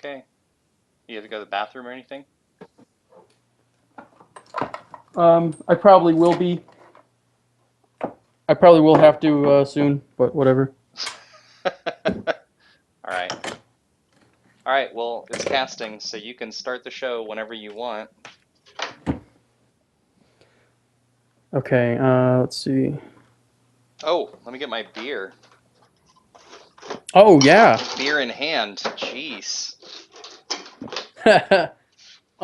okay? You have to go to the bathroom or anything? I probably will be. I probably will have to soon, but whatever. All right. All right, well, it's casting, so you can start the show whenever you want. Okay, let's see. Oh, let me get my beer. Oh, yeah. Beer in hand. Jeez.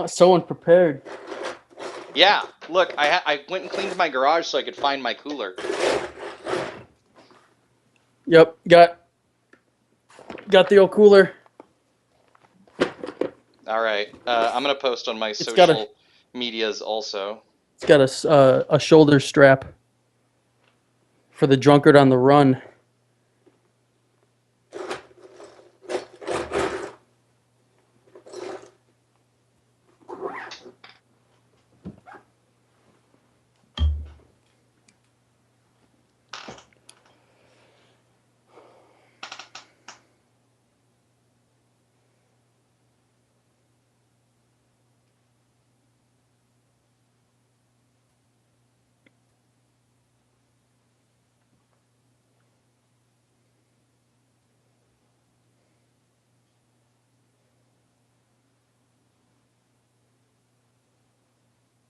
So unprepared. Yeah, look, I went and cleaned my garage so I could find my cooler. Yep, got the old cooler. All right, I'm gonna post on my It's social medias also. It's got a shoulder strap for the drunkard on the run.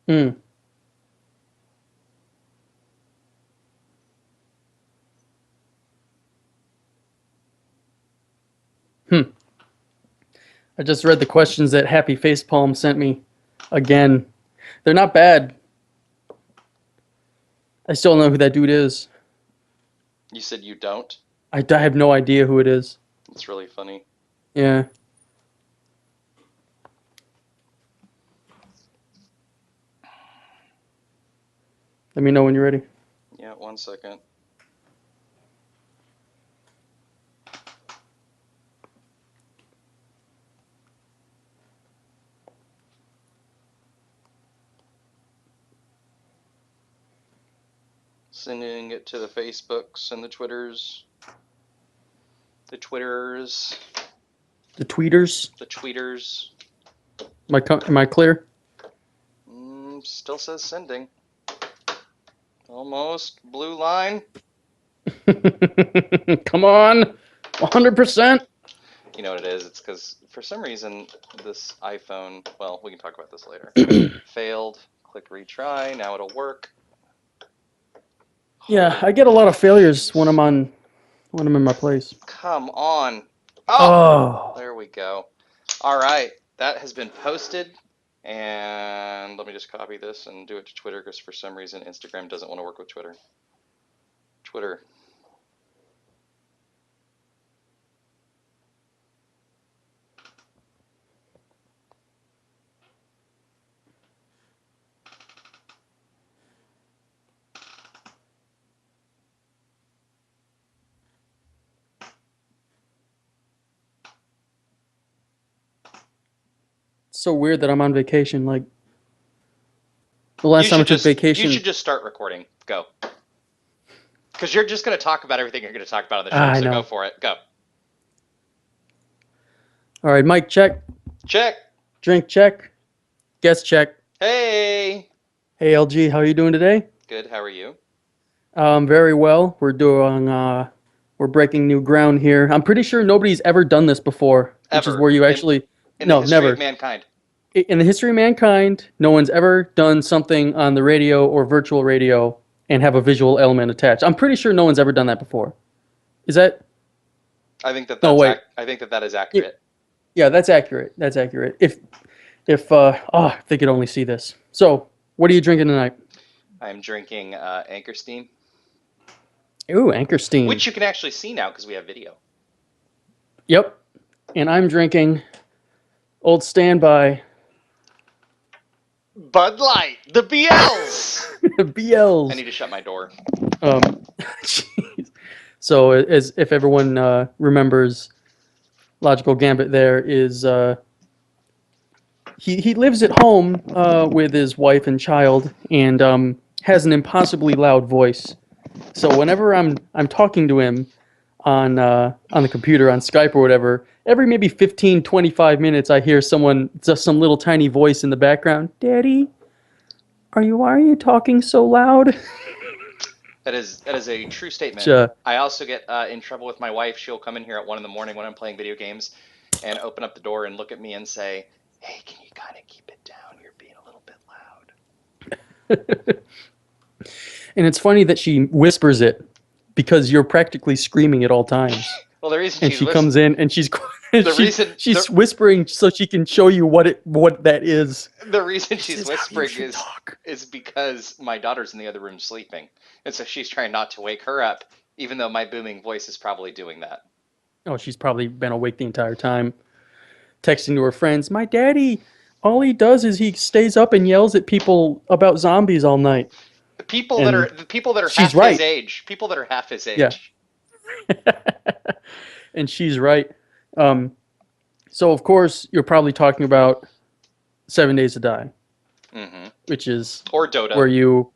Hmm. Hmm. I just read the questions that Happy Facepalm sent me again. They're not bad. I still don't know who that dude is. You said you don't? I have no idea who it is. It's really funny. Yeah. Let me know when you're ready. Yeah, 1 second. Sending it to the Facebooks and the Twitters. The Twitters. The tweeters. The tweeters. Am I clear? Still says sending. Almost. Blue line. Come on. 100%. You know what it is? It's because for some reason this iPhone, well, we can talk about this later. Failed. Click retry. Now it'll work. Yeah, I get a lot of failures when I'm in my place. Come on. Oh. There we go. All right. That has been posted. And let me just copy this and do it to Twitter because for some reason Instagram doesn't want to work with Twitter. Twitter. It's so weird that I'm on vacation. Like the last time I took vacation. You should just start recording. Go. Because you're just going to talk about everything you're going to talk about on the show. I So know. go for it. Go. All right, mic check. Check. Drink check. Guest check. Hey. Hey LG, how are you doing today? Good. How are you? Very well. We're breaking new ground here. I'm pretty sure nobody's ever done this before, which is where you actually in the history never. Of mankind. In the history of mankind, no one's ever done something on the radio or virtual radio and have a visual element attached. I'm pretty sure no one's ever done that before. Is that? I think that No, wait. I think that is accurate. Yeah, that's accurate. That's accurate. If they could only see this. So, what are you drinking tonight? I'm drinking Anchor Steam. Ooh, Anchor Steam. Which you can actually see now because we have video. Yep. And I'm drinking Old Standby. Bud Light, the BLs. BLs. I need to shut my door. Jeez. So, as if everyone remembers, Logical Gambit there is he lives at home with his wife and child and has an impossibly loud voice. So whenever I'm talking to him, on the computer on Skype or whatever, every maybe 15, 25 minutes I hear someone, just some little tiny voice in the background, "Daddy, why are you talking so loud?" That is a true Which, statement. I also get in trouble with my wife. She'll come in here at 1 in the morning when I'm playing video games and open up the door and look at me and say, "Hey, can you kind of keep it down? You're being a little bit loud." and it's funny that she whispers it because you're practically screaming at all times. Well, the reason And she's she comes in and she's the reason she's whispering so she can show you what that is. the reason This she's is how you whispering should talk. is because my daughter's in the other room sleeping, and so she's trying not to wake her up, even though my booming voice is probably doing that. Oh, she's probably been awake the entire time, texting to her friends. My daddy, all he does is he stays up and yells at people about zombies all night. And The people that are she's half his right. age, people that are half his Yeah. age. And she's right. Um, so of course you're probably talking about 7 Days to Die, Hmm. which is Or Dota. where you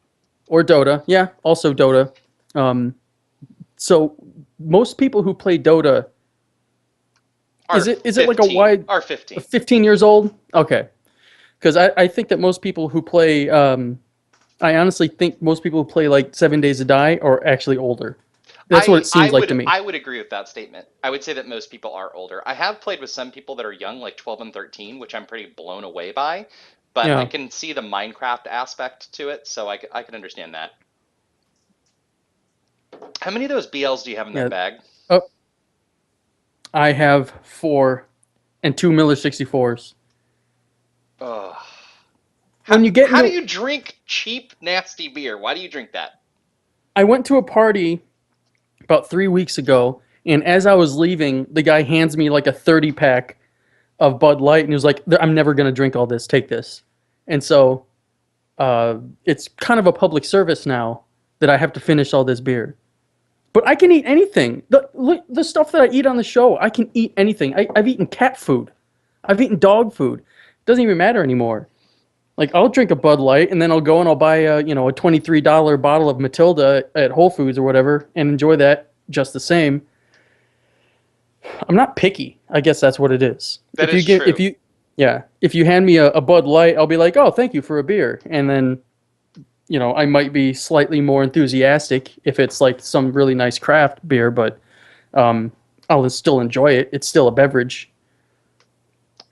or Dota. Yeah, also Dota. Um, so most people who play Dota, is it like a wide Are 15. 15 years old? Okay. Because I think that most people who play, I honestly think most people who play like 7 Days to Die are actually older. That's what it seems like to me. I would agree with that statement. I would say that most people are older. I have played with some people that are young, like 12 and 13, which I'm pretty blown away by. But I Yeah. can see the Minecraft aspect to it, so I can understand that. How many of those BLs do you have in Yeah. that bag? Oh, I have 4 and 2 Miller 64s. Oh. When you get How do into, you drink cheap, nasty beer? Why do you drink that? I went to a party about 3 weeks ago, and as I was leaving, the guy hands me like a 30 pack of Bud Light, and he was like, "I'm never gonna drink all this. Take this." And so, it's kind of a public service now that I have to finish all this beer. But I can eat anything. The stuff that I eat on the show, I can eat anything. I've eaten cat food. I've eaten dog food. It doesn't even matter anymore. Like I'll drink a Bud Light and then I'll go and I'll buy a $23 bottle of Matilda at Whole Foods or whatever and enjoy that just the same. I'm not picky. I guess that's what it is. That is true. If you hand me a Bud Light, I'll be like, "Oh, thank you for a beer." And then I might be slightly more enthusiastic if it's like some really nice craft beer, but I'll still enjoy it. It's still a beverage.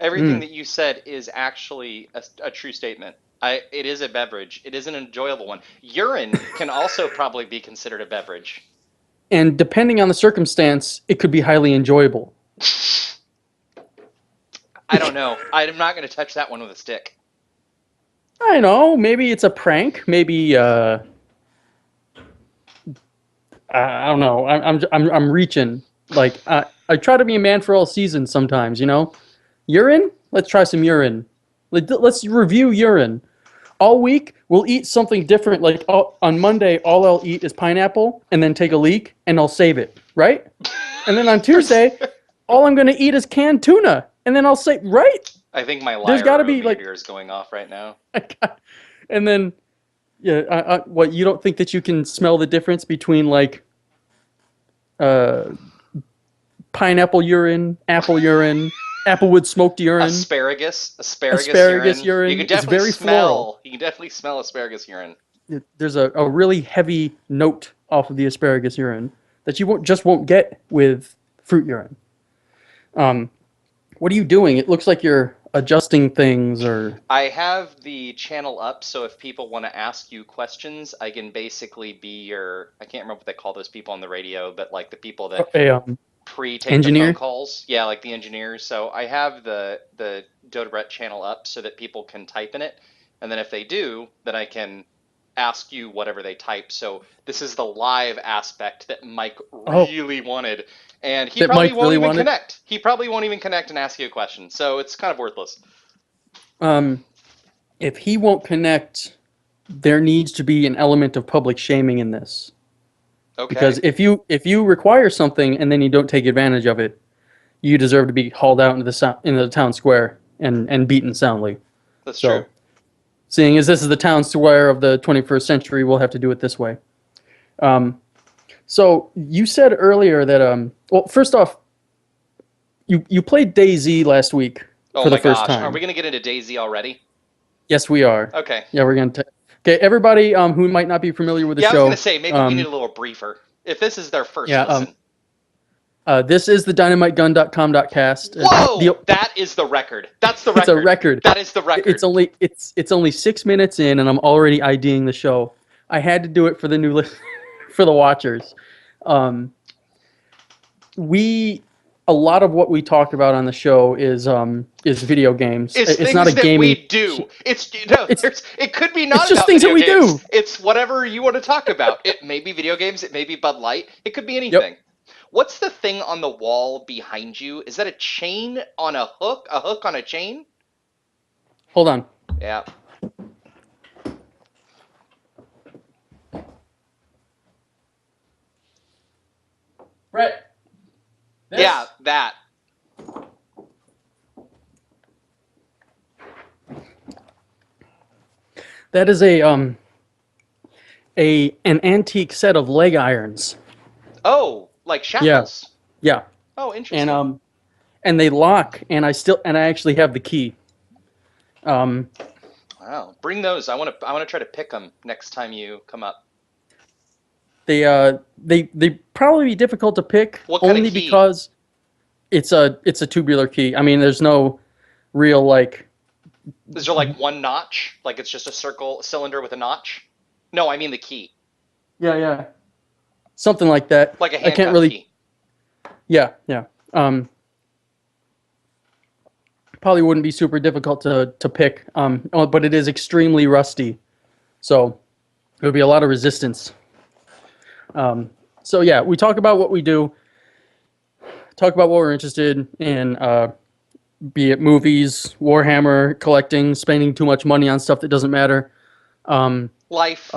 Everything that you said is actually a true statement. It is a beverage. It is an enjoyable one. Urine can also probably be considered a beverage. And depending on the circumstance, it could be highly enjoyable. I don't know. I'm not going to touch that one with a stick. I know. Maybe it's a prank. Maybe I don't know. I'm reaching. Like I try to be a man for all seasons sometimes. Urine. Let's try some urine. Let's review urine. All week we'll eat something different. Like on Monday, all I'll eat is pineapple, and then take a leak, and I'll save it. Right. And then on Tuesday, all I'm going to eat is canned tuna, and then I'll say right. I think my There's got to be meter is going off right now. And then, yeah, what, you don't think that you can smell the difference between like pineapple urine, apple urine, applewood smoked urine, Asparagus urine? You can It's definitely very smell. floral. You can definitely smell asparagus urine. There's a really heavy note off of the asparagus urine that you won't get with fruit urine. What are you doing? It looks like you're adjusting things or. I have the channel up, so if people want to ask you questions, I can basically be I can't remember what they call those people on the radio, but like the people that A take engineer? the phone calls. Yeah, like the engineers. So I have the Dodebret channel up so that people can type in it, and then if they do, then I can ask you whatever they type. So this is the live aspect that Mike really wanted, and he probably won't even connect. He probably won't even connect and ask you a question. So it's kind of worthless. If he won't connect, there needs to be an element of public shaming in this. Okay. Because if you require something and then you don't take advantage of it, you deserve to be hauled out into the town square and beaten soundly. That's true. Seeing as this is the town square of the 21st century, we'll have to do it this way. So you said earlier that well, first off, you played DayZ last week Oh for the my first gosh, are time. we gonna get into DayZ already? Yes, we are. Okay. Yeah, we're gonna. Okay, everybody who might not be familiar with the Yeah, I was gonna show, say maybe we need a little briefer. If this is their first yeah, listen. this is the dynamitegun.com.cast. Whoa! That is the record. That's the It's a record. record. That is the record. It's only 6 minutes in, and I'm already IDing the show. I had to do it for the for the watchers. Um, we a lot of what we talk about on the show is video games. It's It's not a things that gaming. we do. It's no, It's there's it could be it's not just about things that video we games. do. It's whatever you want to talk about. It may be video games, it may be Bud Light, it could be Yep. anything. What's the thing on the wall behind you? Is that a chain on a hook? A hook on a chain? Hold on. Yeah. Brett. Yeah, that. That is an antique set of leg irons. Oh, like Yeah. shackles. Yeah. Oh, interesting. And they lock, and I actually have the key. Wow. Bring those. I want to try to pick them next time you come up. They probably be difficult to pick What kind of only key? because it's a tubular key. I mean, there's no real like. Is there like one notch? Like it's just a cylinder with a notch? No, I mean the key. Yeah. Something like that. Like a I can't handcuff really. key. Yeah. Probably wouldn't be super difficult to pick. But it is extremely rusty, so there would be a lot of resistance. So yeah, we talk about what we do. Talk about what we're interested in. Be it movies, Warhammer, collecting, spending too much money on stuff that doesn't matter, Life.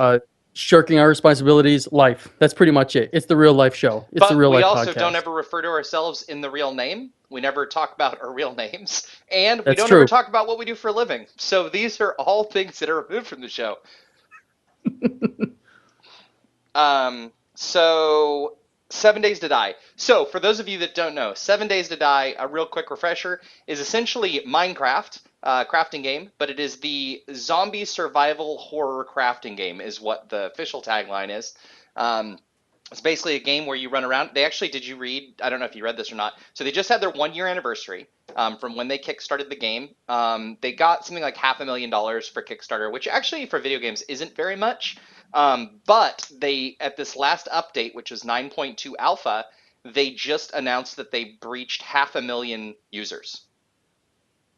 shirking our responsibilities, life. That's pretty much it. It's the real life show. It's the But real we life also podcast. don't ever refer to ourselves in the real name. We never talk about our real names. And we That's don't true. ever talk about what we do for a living. So these are all things that are removed from the show. So 7 Days to Die. So for those of you that don't know, 7 Days to Die, a real quick refresher, is essentially Minecraft, crafting game, but it is the zombie survival horror crafting game is what the official tagline is. It's basically a game where you run around. They actually, did you read? I don't know if you read this or not. So they just had their 1 year anniversary from when they kickstarted the game. They got something like $500,000 for Kickstarter, which actually for video games isn't very much. But they, at this last update, which was 9.2 alpha, they just announced that they breached 500,000 users.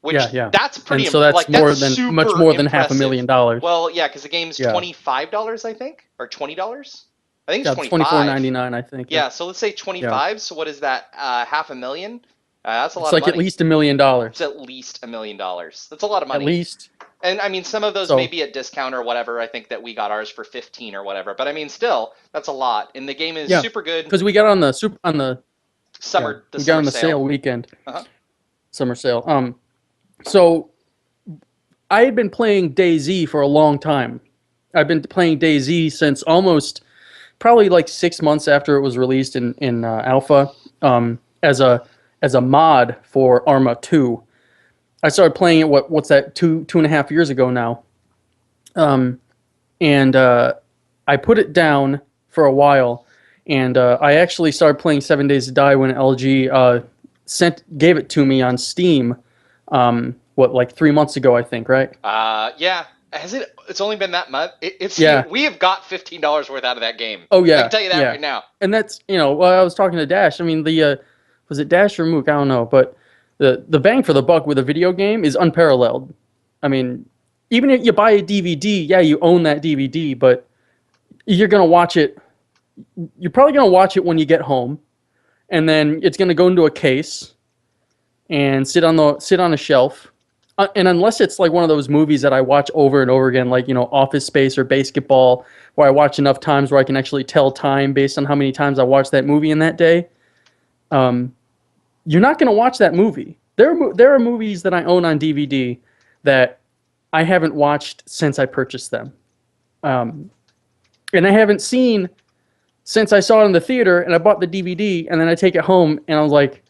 Which Yeah. that's pretty And so that's like more that's than super much more than impressive. $500,000. Well, yeah, because the game's Yeah. $25, I think, or $20. I think Yeah, it's it's 25. $24.99, I think. Yeah, so let's say 25. So what is that? 500,000? That's a lot It's of like money. at least $1 million. It's at least $1 million. That's a lot of money. At least. And I mean, some of those So- may be at discount or whatever. I think that we got ours for 15 or whatever. But I mean, still, that's a lot. And the game is Yeah, super good. because we got on the Summer, we got on the sale. sale weekend. Uh-huh. Summer sale. So I had been playing DayZ for a long time. I've been playing DayZ since almost probably like 6 months after it was released in alpha, as a mod for Arma 2. I started playing it. What's that? 2.5 years ago now. And I put it down for a while, and I actually started playing 7 Days to Die when LG gave it to me on Steam. Like 3 months ago, I think, right? Yeah. Has it? It's only been that month. It's Yeah. We have got $15 worth out of that game. Oh yeah, I can tell you that yeah. right now. And that's well, I was talking to Dash. I mean, was it Dash or Mook? I don't know, but the bang for the buck with a video game is unparalleled. I mean, even if you buy a DVD, yeah, you own that DVD, but you're gonna watch it. You're probably gonna watch it when you get home, and then it's gonna go into a case and sit on a shelf. And unless it's like one of those movies that I watch over and over again, like Office Space or Basketball, where I watch enough times where I can actually tell time based on how many times I watched that movie in that day, you're not going to watch that movie. There are movies that I own on DVD that I haven't watched since I purchased them, and I haven't seen since I saw it in the theater and I bought the DVD and then I take it home and I was like,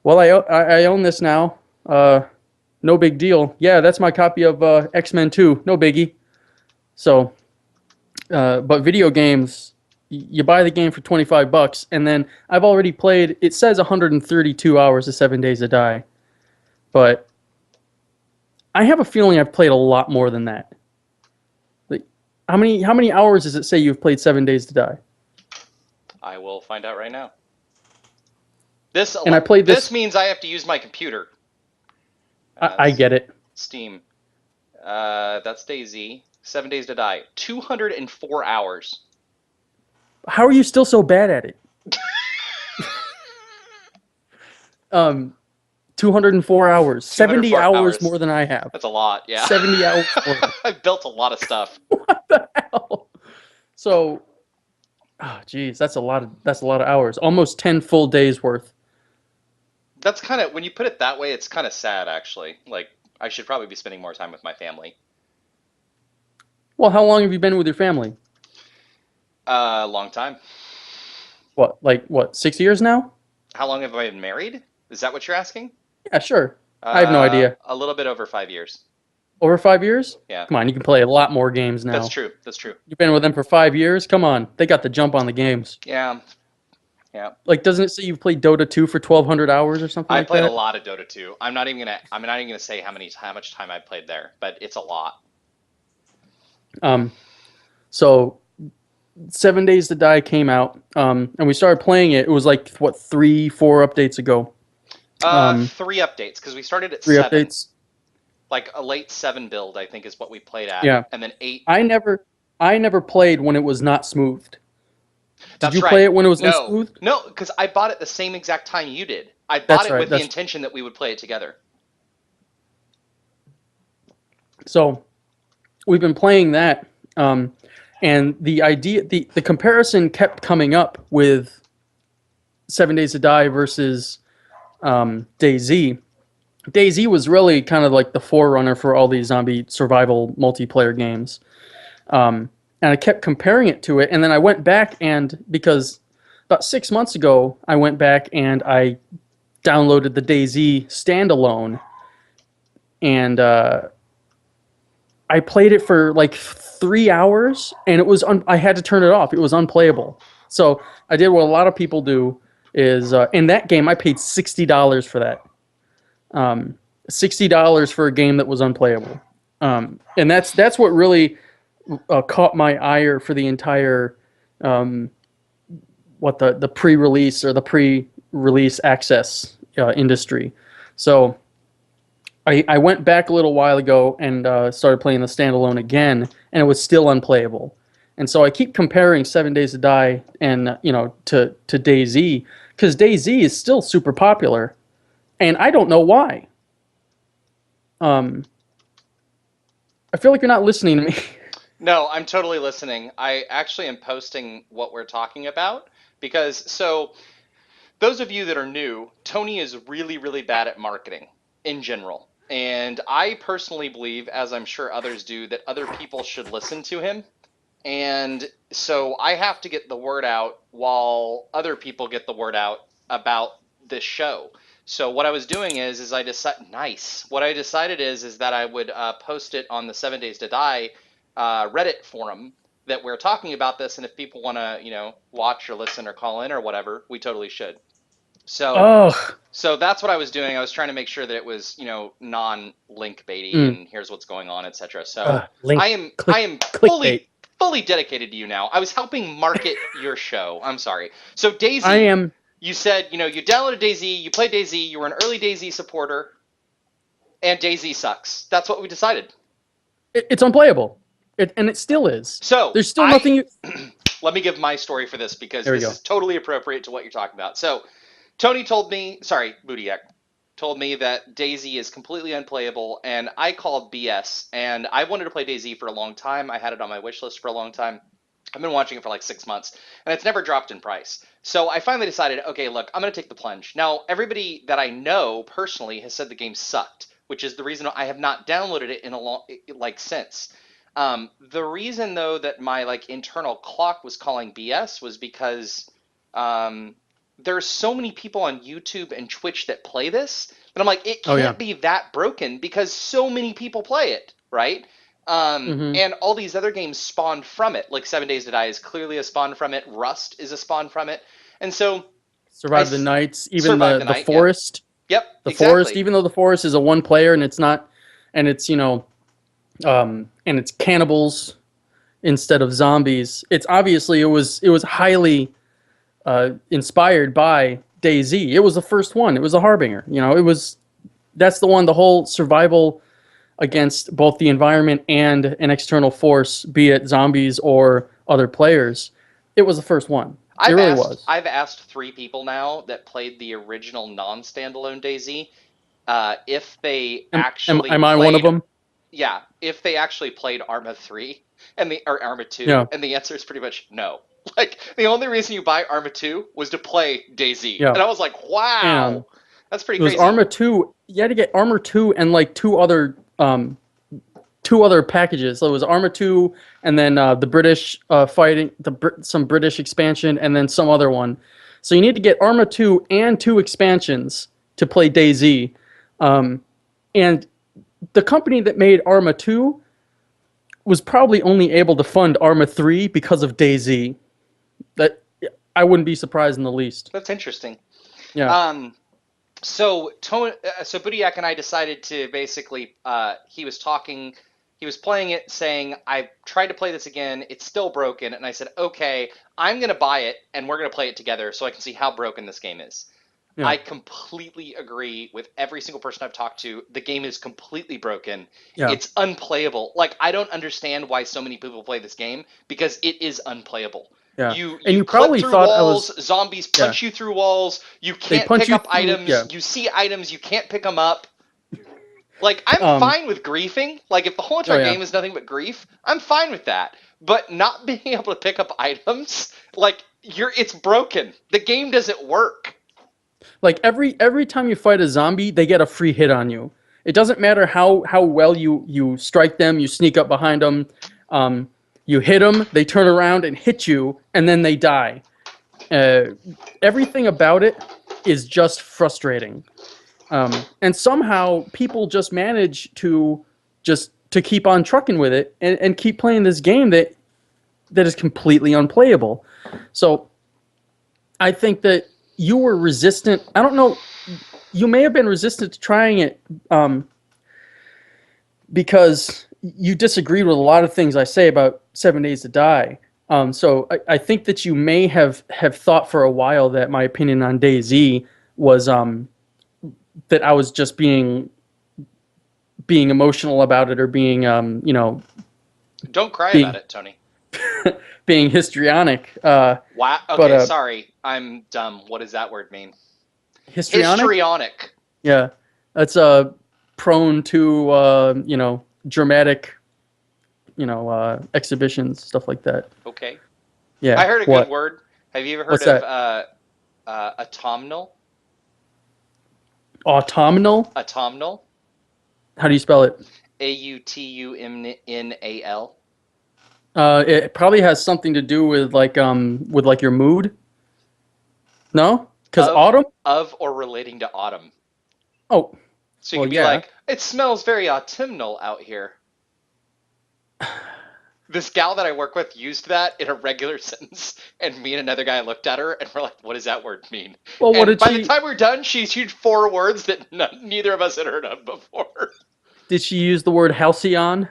well, I own this now. No big deal. Yeah, that's my copy of X-Men 2. No biggie. So, but video games, you buy the game for 25 bucks and then I've already played, it says 132 hours of 7 Days to Die. But I have a feeling I've played a lot more than that. Like, how many hours does it say you've played 7 Days to Die? I will find out right now. This And I played this this. means I have to use my computer. I get it. Steam. That's DayZ. 7 Days to Die. 204 hours. How are you still so bad at it? Um, 204 hours. 70 204 hours hours. more than I have. That's a lot, yeah. 70 hours more. I've built a lot of stuff. What the hell? So, oh, geez, that's a lot of hours. Almost 10 full days worth. That's kind of, when you put it that way, it's kind of sad, actually. Like, I should probably be spending more time with my family. Well, how long have you been with your family? Long time. What, 6 years now? How long have I been married? Is that what you're asking? Yeah, sure. I have no idea. A little bit over 5 years. Over 5 years? Yeah, Come on, you can play a lot more games that's now. true. That's true. You've been with them for 5 years? Come on. They got the jump on the games. Yeah, yeah. Like, doesn't it say you've played Dota 2 for 1,200 hours or something I like played a that? lot of Dota 2. I'm not even gonna say how much time I played there, but it's a lot. Um, so 7 Days to Die came out, and we started playing it. It was like what 3, 4 updates ago. Um, 3 updates because we started at three 7, updates. like a late 7 build, I think is what we played at, Yeah, and then 8. I never, I never played when it was not smoothed. Did That's you right. play it when it was No, unsmoothed? no, because I bought it the same exact time you did. I bought That's it right. with the That's intention that we would play it together. so we've been playing that, um, and the comparison kept coming up with 7 Days to Die versus DayZ. DayZ was really kind of like the forerunner for all these zombie survival multiplayer games. And I kept comparing it to it, and then I went back and because about 6 months ago, I went back and I downloaded the DayZ standalone, and I played it for like 3 hours, and I had to turn it off. It was unplayable. So I did what a lot of people do is in that game I paid $60 for that. $60 for a game that was unplayable, and that's what really caught my ire for the entire the pre-release or the pre-release access industry. So I went back a little while ago and started playing the standalone again, and it was still unplayable. And so I keep comparing 7 Days to Die and to DayZ because DayZ is still super popular, and I don't know why. Um, I feel like you're not listening to me. No, I'm totally listening. I actually am posting what we're talking about because so those of you that are new, Tony is really, really bad at marketing in general. And I personally believe, as I'm sure others do, that other people should listen to him. And so I have to get the word out while other people get the word out about this show. So what I was doing is I decided nice. What I decided is that I would post it on the 7 Days to Die Reddit forum that we're talking about this, and if people want to watch or listen or call in or whatever, we totally should. So Ugh. so that's what I was doing. I was trying to make sure that it was, non-link baity Mm. and here's what's going on, etc. So Link. I am Clickbait. fully dedicated to you now. I was helping market your show. I'm sorry. So I Daisy, am. you said, you downloaded Daisy, you played Daisy, you were an early Daisy supporter, and Daisy sucks. That's what we decided. It's unplayable, and it still is. So There's still nothing. let me give my story for this because There we this go. is totally appropriate to what you're talking about. So Tony told me, sorry, Budiak, told me that Daisy is completely unplayable, and I called BS. And I wanted to play Daisy for a long time. I had it on my wish list for a long time. I've been watching it for like 6 months, and it's never dropped in price. So I finally decided, okay, look, I'm going to take the plunge. Now, everybody that I know personally has said the game sucked, which is the reason I have not downloaded it in a long, like since. The reason though that my like internal clock was calling BS was because um, there's so many people on YouTube and Twitch that play this that I'm like, it Oh yeah. can't be that broken because so many people play it, right? Hmm. And all these other games spawned from it. Like 7 Days to Die is clearly a spawn from it. Rust is a spawn from it. And so I Survive the Nights, even survived the the the night. Yep. Forest, Yep. the Forest, Exactly. even though the Forest is a one player and it's not, and it's and it's cannibals instead of zombies. It's obviously it was highly inspired by DayZ. It was the first one. It was a harbinger. It was that's the one. The whole survival against both the environment and an external force, be it zombies or other players. It was the first one. It really was. I've asked 3 people now that played the original non-standalone DayZ if they actually Am I one of played, them? yeah, if they actually played Arma 3 and the or Arma 2, Yeah, and the answer is pretty much no. Like the only reason you buy Arma 2 was to play DayZ. yeah. And I was like, And "Wow. That's pretty it was crazy." Arma 2. You had to get Armor 2 and like two other packages. So it was Arma 2 and then the British fighting some British expansion and then some other one. So you need to get Arma 2 and two expansions to play DayZ. Um, and the company that made Arma 2 was probably only able to fund Arma 3 because of DayZ. That I wouldn't be surprised in the least. That's interesting. Yeah. Um so Budiak and I decided to basically he was talking, he was playing it saying, I tried to play this again, it's still broken, and I said, okay, I'm gonna buy it and we're gonna play it together so I can see how broken this game is. Yeah. I completely agree with every single person I've talked to. The game is completely broken. Yeah. It's unplayable. Like I don't understand why so many people play this game because it is unplayable. Yeah. And You you clip probably through thought I walls, was zombies yeah. punch you through walls, you They can't punch pick you up through items, yeah. you see items, you can't pick them up. Like I'm Um fine with griefing. Like if the whole oh entire yeah. game is nothing but grief, I'm fine with that. But not being able to pick up items, like it's broken. The game doesn't work. Like every time you fight a zombie, they get a free hit on you. It doesn't matter how well you strike them, you sneak up behind them, um, you hit them, they turn around and hit you, and then they die. Uh, Everything about it is just frustrating. And somehow people just manage to keep on trucking with it and keep playing this game that is completely unplayable. So I think that you were resistant. I don't know. You may have been resistant to trying it because you disagreed with a lot of things I say about 7 Days to Die. So I think that you may have thought for a while that my opinion on DayZ was that I was just being emotional about it or Don't cry about being it, Tony. being histrionic. Wow. But Okay, sorry. I'm dumb. What does that word mean? histrionic, Histrionic. yeah, that's prone to dramatic exhibitions, stuff like that. Okay. I Yeah. heard a good What? word. Have you ever heard What's of that? autumnal? Autumnal? Autumnal? How do you spell it? Autumnal. It probably has something to do with like your mood. No, because Of autumn. of or relating to autumn. Oh, So you well, could be yeah. like, it smells very autumnal out here. This gal that I work with used that in a regular sentence, and me and another guy looked at her and we're like, "What does that word mean?" Well, what And did by the she? time we're done, she's used 4 words that neither of us had heard of before. Did she use the word halcyon?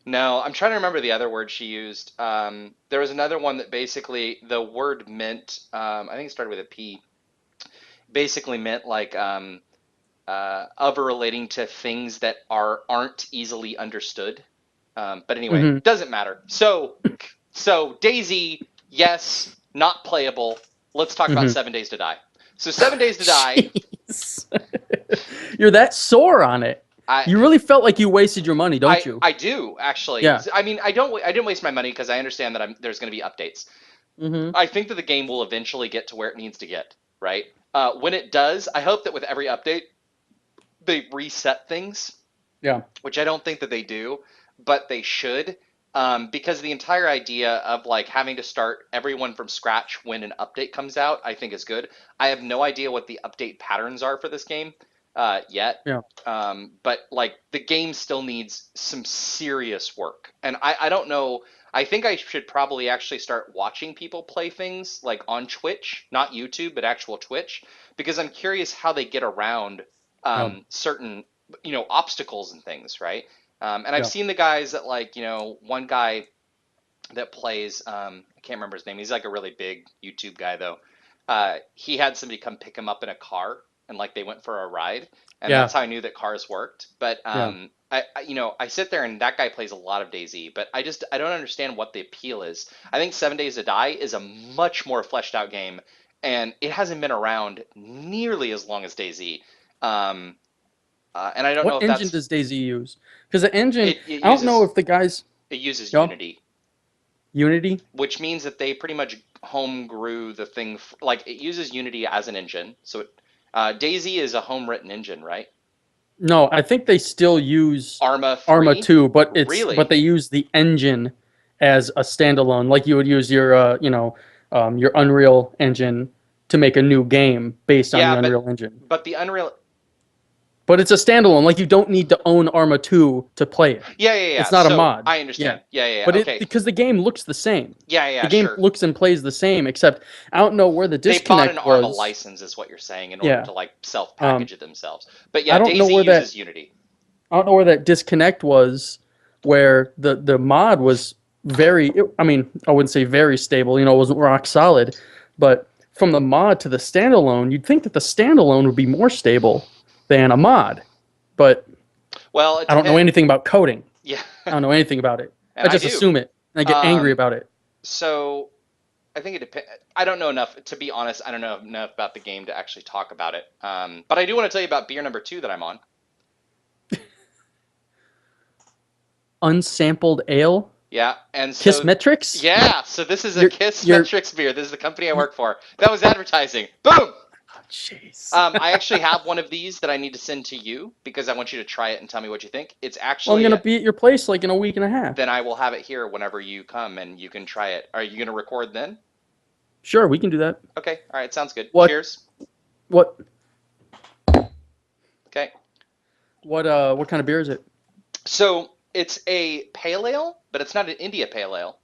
No, I'm trying to remember the other word she used. There was another one that basically the word meant, I think it started with a P, basically meant like of or relating to things that aren't easily understood. But anyway, Mm-hmm. doesn't matter. So Daisy, yes, not playable. Let's talk about Mm-hmm. 7 Days to Die. So 7 Days to Die, Jeez. You're that sore on it. I You really felt like you wasted your money, don't I you? I do actually. Yeah. I mean, I didn't waste my money because I understand that there's going to be updates. Mm-hmm. I think that the game will eventually get to where it needs to get, right? When it does, I hope that with every update they reset things, Yeah. which I don't think that they do. but they should. Because the entire idea of like having to start everyone from scratch when an update comes out, I think is good. I have no idea what the update patterns are for this game yet. Yeah. But like the game still needs some serious work. And I don't know. I think I should probably actually start watching people play things like on Twitch, not YouTube, but actual Twitch, because I'm curious how they get around Yeah. certain, obstacles and things, right? And I've Yeah. seen the guys that like, one guy that plays, I can't remember his name. He's like a really big YouTube guy though. He had somebody come pick him up in a car and like they went for a ride, and Yeah. that's how I knew that cars worked. But Yeah. I sit there and that guy plays a lot of DayZ, but I don't understand what the appeal is. I think 7 Days to Die is a much more fleshed out game, and it hasn't been around nearly as long as DayZ. Um, and I don't know What if engine that's does Daisy use? Because the engine, it I don't know uses if the guys, it uses you know, Unity, Unity. which means that they pretty much home grew the thing. Like it uses Unity as an engine. So DayZ is a home written engine, right? No, I think they still use Arma Arma 3, 2, but really? they use the engine as a standalone, like you would use your your Unreal engine to make a new game based on the Yeah, but Unreal engine. but the Unreal. But it's a standalone. Like you don't need to own Arma 2 to play it. Yeah, yeah, yeah. It's not a So mod. I Yeah. understand. Yeah, yeah, yeah. But it Okay. because the game looks the same. Yeah, yeah, The yeah, game sure. looks and plays the same, except I don't know where the They bought an disconnect Arma was. license, is what you're saying, in order Yeah. to like self-package Um, it themselves. But I yeah, don't know DayZ where that uses Unity. I don't know where that disconnect was, where the mod was very. I mean, I wouldn't say very stable. It wasn't rock solid, but from the mod to the standalone, you'd think that the standalone would be more stable than a mod. But Well, it I don't know depends. anything about coding. Yeah, I don't know anything about it. and I I just do. assume it and I get angry Um, about it. so I think it depends. I don't know enough, to be honest. I don't know enough about the game to actually talk about it. But I do want to tell you about beer number two that I'm on. Unsampled ale, Yeah, and Kiss so Metrics. yeah, so this is a You're Kiss you're. Metrics beer. This is the company I work for. That was advertising. Boom. Jeez. I actually have one of these that I need to send to you because I want you to try it and tell me what you think. It's Well, I'm actually gonna be at your place like in a week and a half. then I will have it here whenever you come and you can try it. Are you going to record then? Sure, we can do that. Okay. All right. Sounds good. What Cheers. what Okay. what kind of beer is it? So it's a pale ale, but it's not an India pale ale.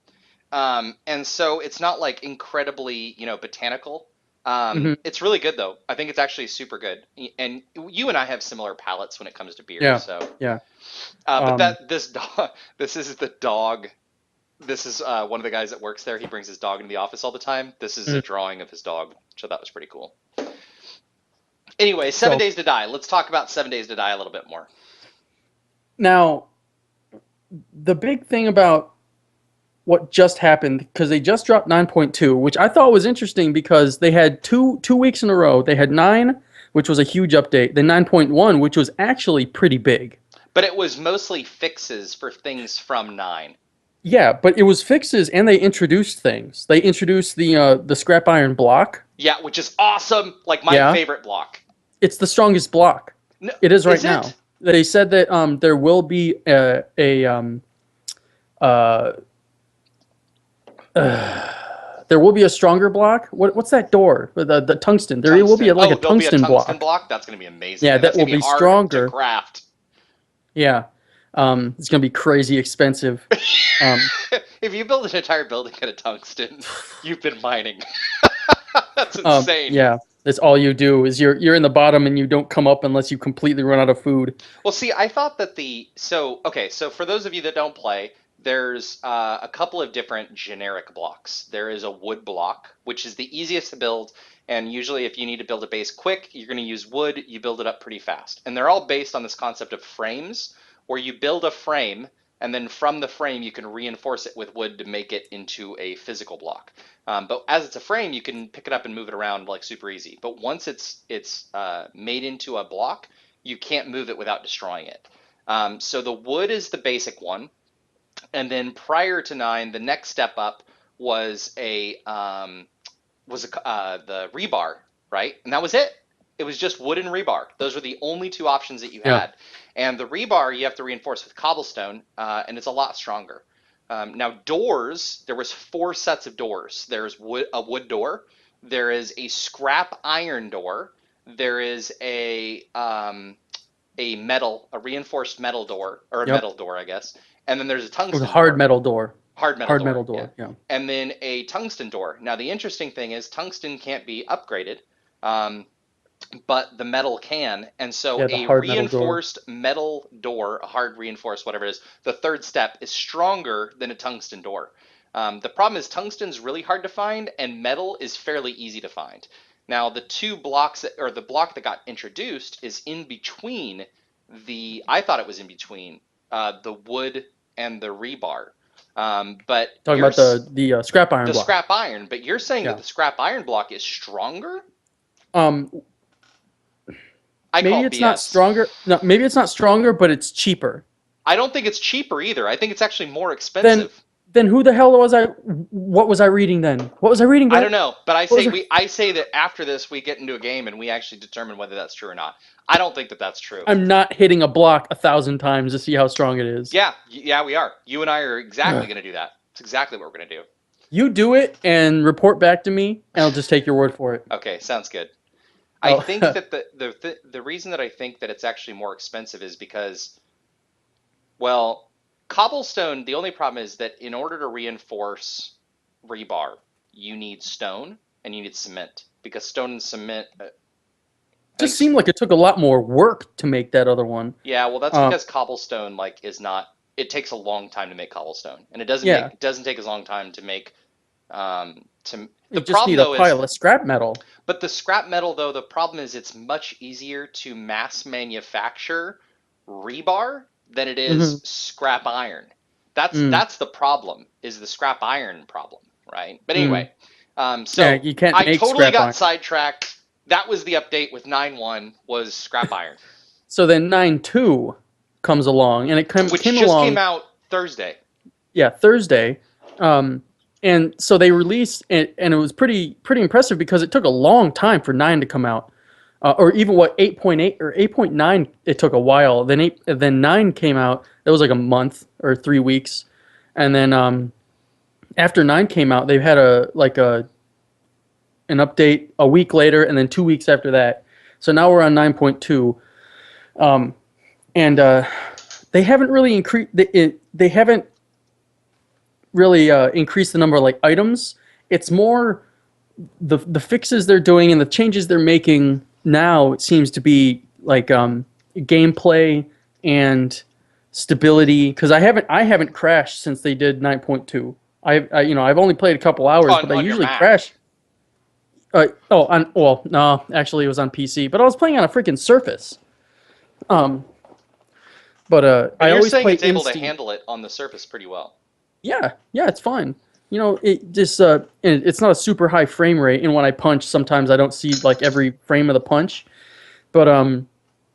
And so it's not like incredibly, botanical. Hmm. It's really good though. I think it's actually super good. And you and I have similar palates when it comes to beer. Yeah, So, yeah. but Um, this dog, this is the dog. This is one of the guys that works there. He brings his dog into the office all the time. This is a mm. drawing of his dog, so that was pretty cool. Anyway, Seven So Days to Die. Let's talk about 7 Days to Die a little bit more. now the big thing about what just happened because they just dropped 9.2, which I thought was interesting because they had two weeks in a row. They had 9, which was a huge update. Then 9.1, which was actually pretty big. But it was mostly fixes for things from 9. Yeah, but it was fixes and they introduced things. They introduced the scrap iron block. Yeah, which is awesome. Like my Yeah, favorite block. it's the strongest block. No, It is right is it? now. They said that there will be uh, there will be a stronger block. What's that door? The tungsten. There will be Tungsten. like a Oh, there'll be a tungsten tungsten block. block? That's going to be amazing, Yeah, man. that That's will going to be be hard to stronger. craft. Yeah, it's gonna be crazy expensive. Um, If you build an entire building out of tungsten, you've been mining. That's insane. yeah, that's all you do is you're in the bottom and you don't come up unless you completely run out of food. Well, see, I thought that so for those of you that don't play, there's a couple of different generic blocks. There is a wood block, which is the easiest to build, and usually if you need to build a base quick, you're going to use wood. You build it up pretty fast, and they're all based on this concept of frames, where you build a frame, and then from the frame you can reinforce it with wood to make it into a physical block. But as it's a frame, you can pick it up and move it around like super easy. But once it's made into a block, you can't move it without destroying it. So the wood is the basic one, and then prior to 9, the next step up was the rebar, right? And that was it. It was just wood and rebar. Those were the only two options that you Yeah. had. And the rebar you have to reinforce with cobblestone, and it's a lot stronger. Now doors, there was four sets of doors. There's a wood door. There is a scrap iron door. There is a reinforced metal door, or a Yep. metal door, I guess. And then there's a It was a tungsten hard door, metal door. hard metal Hard door, metal yeah. door. Yeah. And then a tungsten door. Now the interesting thing is tungsten can't be upgraded. Um, but the metal can. And so Yeah. The a hard metal door. reinforced metal door, a hard reinforced, whatever it is, the third step is stronger than a tungsten door. The problem is tungsten's really hard to find, and metal is fairly easy to find. Now, the two blocks, or the block that got introduced, is in between I thought it was in between the wood and the rebar. But Talking about the scrap iron the block. scrap iron, but you're saying that Yeah. the scrap iron block is stronger? Um, I maybe call it's not BS. stronger. No, maybe it's not stronger, but it's cheaper. I don't think it's cheaper either. I think it's actually more Then, expensive. then who the hell was I? What was I reading then? What was I reading, I don't Brett? know, but What was I? I say that after this we get into a game and we actually determine whether that's true or not. I don't think that that's true. I'm not hitting a block 1,000 times to see how strong it is. Yeah, yeah, we are. You and I are exactly Ugh. going to do that. It's exactly what we're going to do. You do it and report back to me, and I'll just take your word for it. Okay, sounds good. I Oh, think that the reason that I think that it's actually more expensive is because, well, cobblestone, the only problem is that in order to reinforce rebar, you need stone and you need cement because stone and cement, I think, just seemed like it took a lot more work to make that other one. yeah, well, that's Um, because cobblestone like is not. It takes a long time to make cobblestone, and yeah, it doesn't take as long time to make. To the you just problem need a though is, pile of scrap metal. but the scrap metal though, the problem is it's much easier to mass manufacture rebar than it Hmm. is scrap iron. Mm, That's the problem, is the scrap iron problem, right? But mm. anyway, Yeah, so you can't I make totally scrap got iron. sidetracked. That was the update with 9.1 was scrap iron, So then 9.2 comes along, and it which came just came along, out Thursday. yeah, Thursday. Um, and so they released it, and it was pretty impressive because it took a long time for 9 to come out. Or even what 8.8 or 8.9, it took a while. Then 9 came out. It was like a month or 3 weeks, and then after 9 came out, they've had an update a week later, and then 2 weeks after that. So now we're on 9.2, and they haven't really increased. They haven't really increased the number of like items. It's more the fixes they're doing and the changes they're making now. It seems to be like gameplay and stability because I haven't crashed since they did 9.2. I've only played a couple hours, but I On your usually Mac. crash. Well, no, actually it was on PC, but I was playing on a freaking Surface. Um, but But I you're always saying play it's in able to Steam. handle it on the Surface pretty well. Yeah, yeah, it's fine. It just it's not a super high frame rate, and when I punch, sometimes I don't see like every frame of the punch. But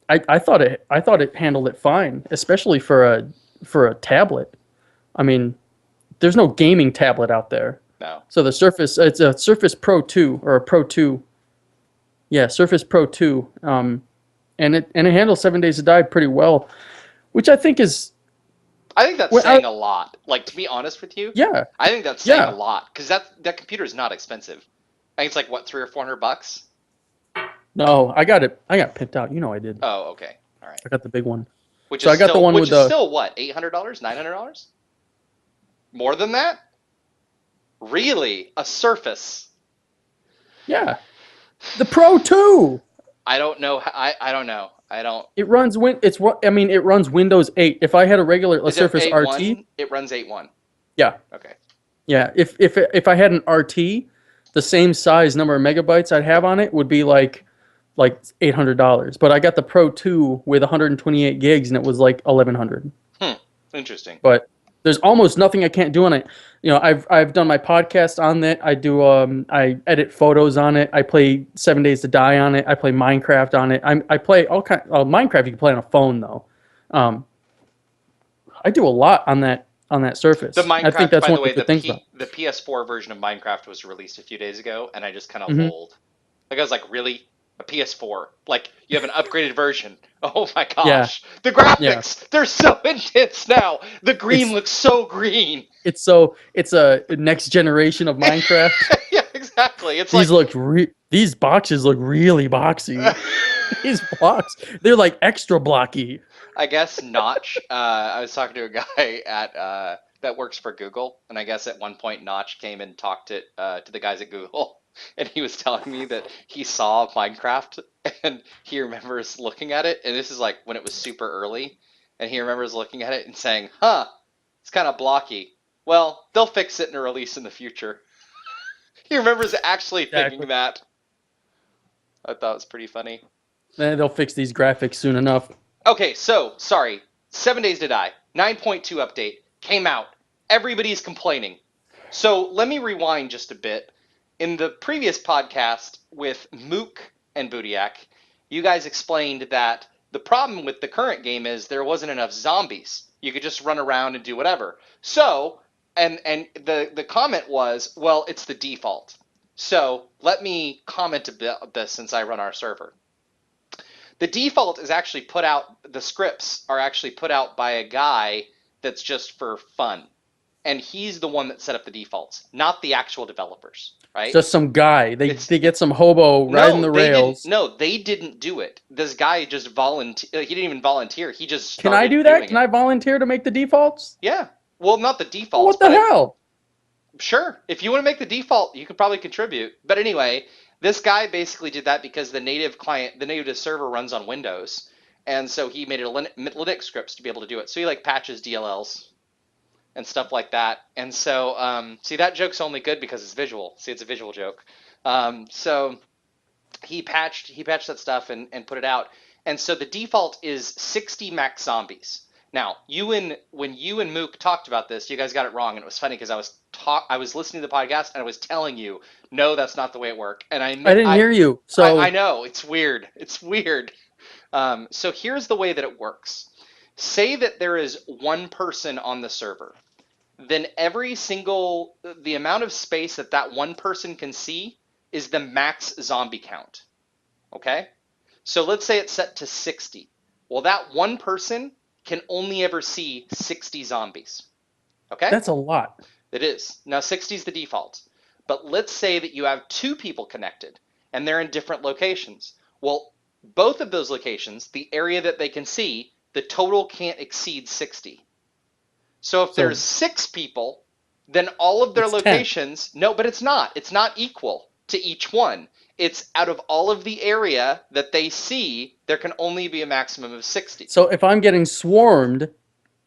I thought it handled it fine, especially for a tablet. I mean, there's no gaming tablet out there. No. So the Surface, it's a Surface Pro 2 or a Pro 2. Yeah, Surface Pro 2. And it handles 7 days to die pretty well, which I think is I think that's well, saying a lot. Like, to be honest with you, yeah, I think that's saying a yeah. lot because that computer is not expensive. I think it's like what, 300 or 400 bucks. No, I got pimped out. You know I did. Oh, okay, all right. I got the big one. So I got the one with Which is the still what, $800, $900, more than that? Really, a Surface? yeah, the Pro 2. I don't know. I don't know. I don't. It runs it runs Windows 8. If I had a Is it Surface RT, 8.1? It runs 8.1. yeah, Okay. yeah. If I had an RT, the same size number of megabytes I'd have on it would be like $800. But I got the Pro 2 with 128 gigs, and it was like 1,100. Hmm. Interesting. But there's almost nothing I can't do on it. I've done my podcast on it. I edit photos on it. I play 7 Days to Die on it. I play Minecraft on it. I play all kind. Minecraft you can play on a phone though. Um, I do a lot on that The Surface. I think Minecraft, that's by one the of the way, good things about The PS4 version of Minecraft was released a few days ago, and I just kind it. of lolled. Like I was like, really? a PS4. Like you have an upgraded version. Oh my Yeah, gosh, the yeah. graphics, they're so intense now. The green It's looks so green. it's a next generation of Minecraft. Yeah, exactly. It's like These boxes look really boxy. These blocks, they're like extra blocky. I guess Notch. I was talking to a guy at that works for Google, and I guess at one point Notch came and talked to the guys at Google, and he was telling me that he saw Minecraft and he remembers looking at it, and this is like when it was super early, and he remembers looking at it and saying, "Huh, it's kind of blocky. Well, they'll fix it in a release in the future." He remembers actually thinking Exactly. that. I thought it was pretty funny. They'll fix these graphics soon enough. Okay, so sorry. 7 Days to Die 9.2 update came out. Everybody's complaining. So let me rewind just a bit. In the previous podcast with Mook and Bootiak, you guys explained that the problem with the current game is there wasn't enough zombies. You could just run around and do whatever. So, and the comment was, well, it's the default. So let me comment about this since I run our server. The default is actually put out, the scripts are actually put out by a guy that's just for fun. And he's the one that set up the defaults, not the actual developers, It's right? just some guy. It's They get some hobo riding no, the they didn't. rails. No, they didn't do it. This guy just volunteer. He didn't even volunteer. He just Can I started do that? doing Can it. I volunteer to make the defaults? Yeah. Well, not the Oh, defaults, what the but hell? sure. If you want to make the default, you could probably contribute. But anyway, this guy basically did that because the native client, the native server runs on Windows, and so he made it a Linux scripts to be able to do it. So he like patches DLLs and stuff like that. And so, see, that joke's only good because it's visual. See, it's a visual joke. So he patched that stuff and put it out. And so the default is 60 max zombies. Now, when you and Mook talked about this, you guys got it wrong, and it was funny because I was listening to the podcast and I was telling you, no, that's not the way it worked. And I didn't hear you. I So know it's weird. It's weird. So here's the way that it works. Say that there is one person on the server, then the amount of space that that one person can see is the max zombie count. Okay? So let's say it's set to 60. Well, that one person can only ever see 60 zombies. Okay? that's a lot. It is. Now 60 is the default. But let's say that you have two people connected and they're in different locations. Well, both of those locations, the area that they can see, the total can't exceed 60. So if there's So six people, then all of their it's 10. locations, no, but it's not. It's not equal to each one. It's out of all of the area that they see, there can only be a maximum of 60. So if I'm getting swarmed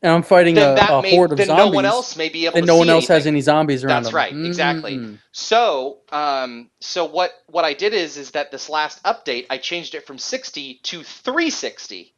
and I'm fighting a horde of Then no one zombies, else may be able then to no one see else has anything. any zombies around That's them. right, exactly. So, so what I did is that this last update I changed it from 60 to 360.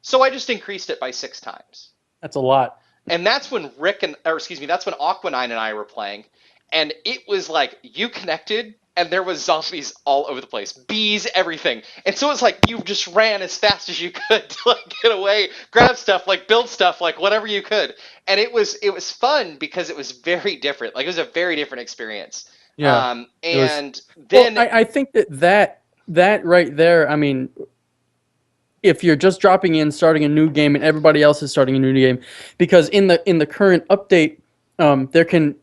So I just increased it by 6 times. That's a lot. And that's when that's when Aquanine and I were playing, and it was like you connected, and there was zombies all over the place, bees, everything. And so it's like you just ran as fast as you could to like get away, grab stuff, like build stuff, like whatever you could. And it was fun because it was very different. Like it was a very different experience. Yeah. It was. And Well, then I think that right there. I mean, if you're just dropping in, starting a new game, and everybody else is starting a new game, because in the current update,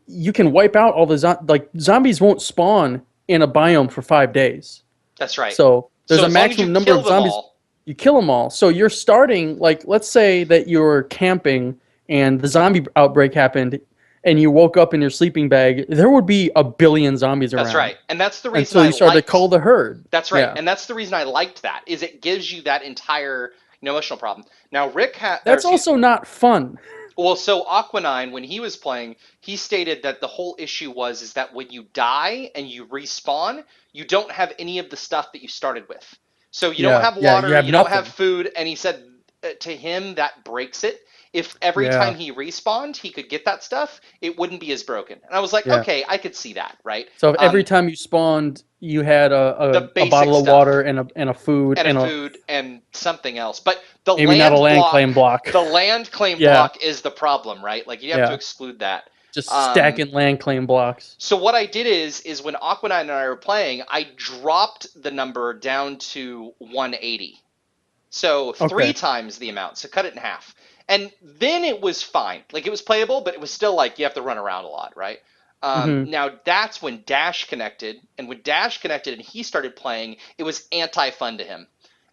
you can wipe out all the like zombies won't spawn in a biome for 5 days. that's right. So there's So a as long as you maximum number kill of them zombies. all, You kill them all. So you're starting, like, let's say that you're camping and the zombie outbreak happened and you woke up in your sleeping bag, there would be a billion zombies that's around right. And that's the reason until I you started to liked. cull the herd. That's right, Yeah. and that's the reason I liked that. Is it gives you that entire emotional problem. Now Rick That's also not fun. well, so Aquanine, when he was playing, he stated that the whole issue was is that when you die and you respawn, you don't have any of the stuff that you started with. So you don't Yeah. have Yeah. You water, have you don't have nothing. food, and he said to him that breaks it. If every Yeah. time he respawned, he could get that stuff, it wouldn't be as broken. And I was like, Yeah. okay, I could see that, right? So if every time you spawned, you had The a basic bottle of stuff water and a food and a and a food and something else. But the maybe not a land land block, claim block. the land claim Yeah. block is the problem, right? Like you have to Yeah. exclude that. Just Um, stacking land claim blocks. so what I did is when Aquanine and I were playing, I dropped the number down to 180. So three Okay. times the amount. So cut it in half. And then it was fine. Like it was playable, but it was still like you have to run around a lot, right? Hmm. Now that's when Dash connected, and when Dash connected and he started playing, it was anti-fun to him.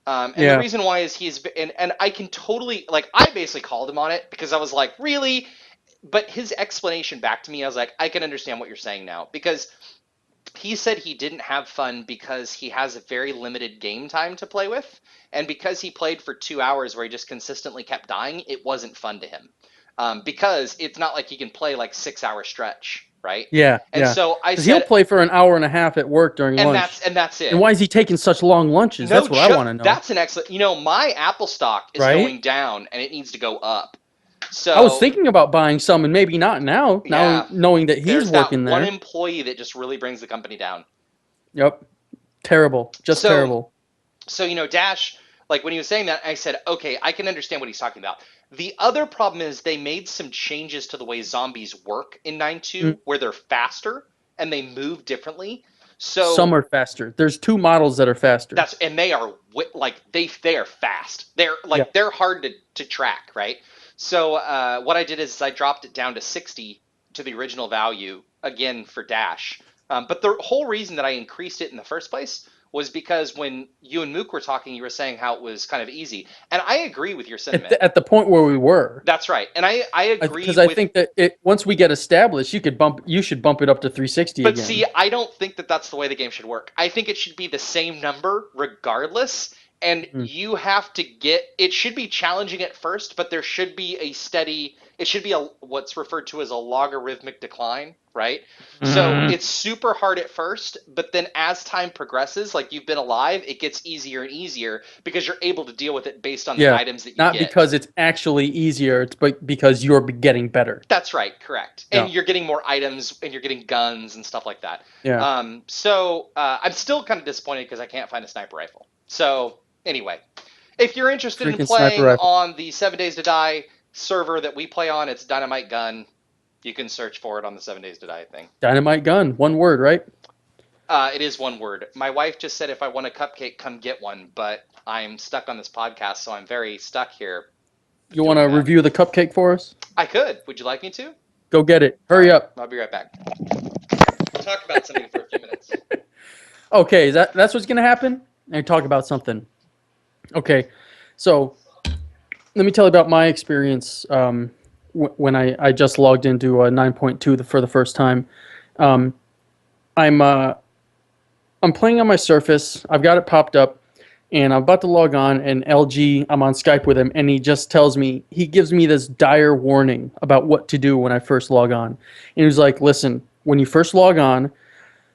And the Yeah. reason why is and I can totally like I basically called him on it because I was like, really? But his explanation back to me, I was like, I can understand what you're saying now because he said he didn't have fun because he has a very limited game time to play with, and because he played for 2 hours where he just consistently kept dying, it wasn't fun to him. Because it's not like he can play like 6 hour stretch, right? Yeah. And Yeah. so I Because he'll said, play for an hour and a half at work during lunch. and that's And it. why is he taking such long lunches? No, That's what I want to know. that's an excellent. My Apple stock is Right? going down, and it needs to go up. I was So thinking about buying some and maybe not now, yeah, knowing that he's there's that working one there. employee that just really brings the company down. Yep. Terrible. Just So terrible. Dash, like when he was saying that, I said, okay, I can understand what he's talking about. The other problem is they made some changes to the way zombies work in Mm. 9.2 where they're faster and they move differently. Some So are faster. There's two models that are faster. and they are like they are fast. They're Yeah. like they're hard to track, right? So what I did is I dropped it down to 60 to the original value again for Dash. But the whole reason that I increased it in the first place was because when you and Mook were talking, you were saying how it was kind of easy, and I agree with your At sentiment. at the point where we were. That's right, and I agree Because I with. think that once we get established, you should bump it up to 360 But see, again. I don't think that that's the way the game should work. I think it should be the same number regardless, and Mm. you have to get it should be challenging at first, but there should be a steady it should be a what's referred to as a logarithmic decline, right? So Mm. it's super hard at first, but then as time progresses, like you've been alive, it gets easier and easier because you're able to deal with it based on the Yeah. items that you Not get. because it's actually easier, it's because you're getting better. That's right, correct. And Yeah. you're getting more items and you're getting guns and stuff like that. Yeah. I'm still kind of disappointed because I can't find a sniper rifle. So, anyway, if you're interested in Freaking sniper playing rifle. on the 7 Days to Die server that we play on, it's Dynamitegun. You can search for it on the 7 Days to Die thing. Dynamitegun. One word, right? It is one word. My wife just said if I want a cupcake, come get one, but I'm stuck on this podcast, so I'm very stuck here You want doing to that. review the cupcake for us? I could. Would you like me to? Go get it. All Hurry right, up. I'll be right back. We'll talk about something for a few minutes. Okay, that's what's gonna happen. And talk about something. Okay, so let me tell you about my experience when I just logged into 9.2 for the first time. Um, I'm I'm playing on my Surface. I've got it popped up, and I'm about to log on. And LG, I'm on Skype with him, and he just tells me he gives me this dire warning about what to do when I first log on. And he was like, "Listen, when you first log on,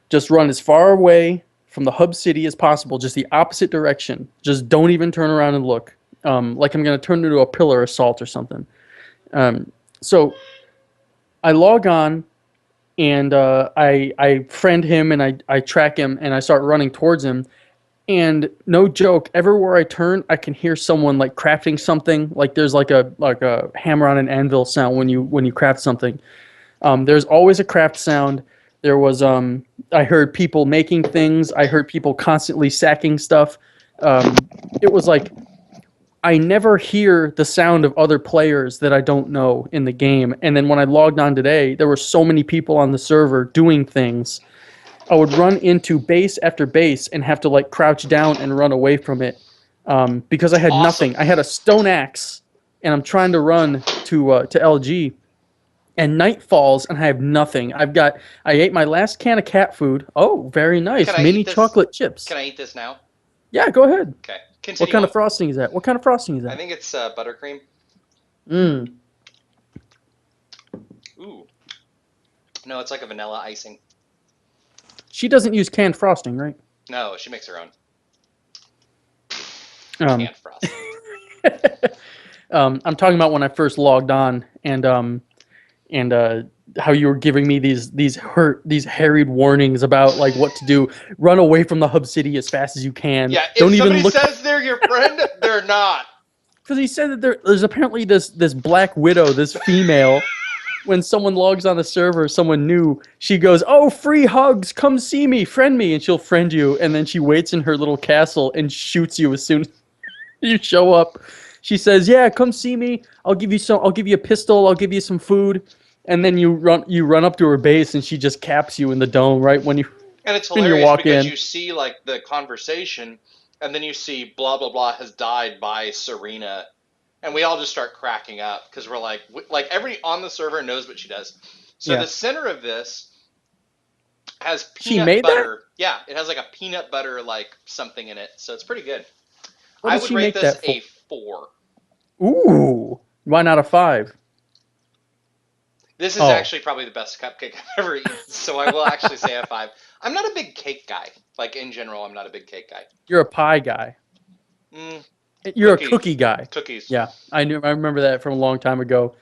just run as far away from the hub city as possible, just the opposite direction. Just don't even turn around and look. Like I'm going to turn into a pillar assault or something." So I log on and I friend him and I track him and I start running towards him. And no joke, everywhere I turn, I can hear someone like crafting something. Like there's like a hammer on an anvil sound when you craft something. There's always a craft sound. There was I heard people making things. I heard people constantly sacking stuff. It was like I never hear the sound of other players that I don't know in the game. And then when I logged on today, there were so many people on the server doing things. I would run into base after base and have to like crouch down and run away from it because I had Awesome. nothing. I had a stone axe and I'm trying to run to LG and night falls and I have nothing. I ate my last can of cat food. Oh, very Can nice. I Mini eat this? chocolate chips. Can I eat this now? Yeah, go ahead. Okay. What Continue kind on. of frosting is that? What kind of frosting is I that? think it's buttercream. Mmm. Ooh. No, it's like a vanilla icing. She doesn't use canned frosting, right? No, she makes her own Um, canned frosting. I'm talking about when I first logged on and how you were giving me these harried warnings about like what to do. Run away from the hub city as fast as you can. Yeah, if Don't even somebody look. says they're your friend, they're not. Because he said that there's apparently this Black Widow, this female, when someone logs on the server, someone new, she goes, "Oh, free hugs! Come see me, friend me," and she'll friend you, and then she waits in her little castle and shoots you as soon as you show up. She says, "Yeah, come see me. I'll give you some. I'll give you a pistol. I'll give you some food." And then you run up to her base, and she just caps you in the dome right when you And it's when you hilarious walk because in. you see like the conversation, and then you see blah blah blah has died by Serena, and we all just start cracking up because we're like everybody on the server knows what she does. So Yeah, the center of this has she peanut made that. butter. Yeah, it has like a peanut butter like something in it, so it's pretty good. What I did would she rate make this that for? a 4. Ooh, why not a 5? This is Oh, actually probably the best cupcake I've ever eaten, so I will actually say a 5. I'm not a big cake guy. Like in general, I'm not a big cake guy. you're a pie guy. Mm, You're a cookies, cookie guy. cookies, Yeah, I knew. I remember that from a long time ago.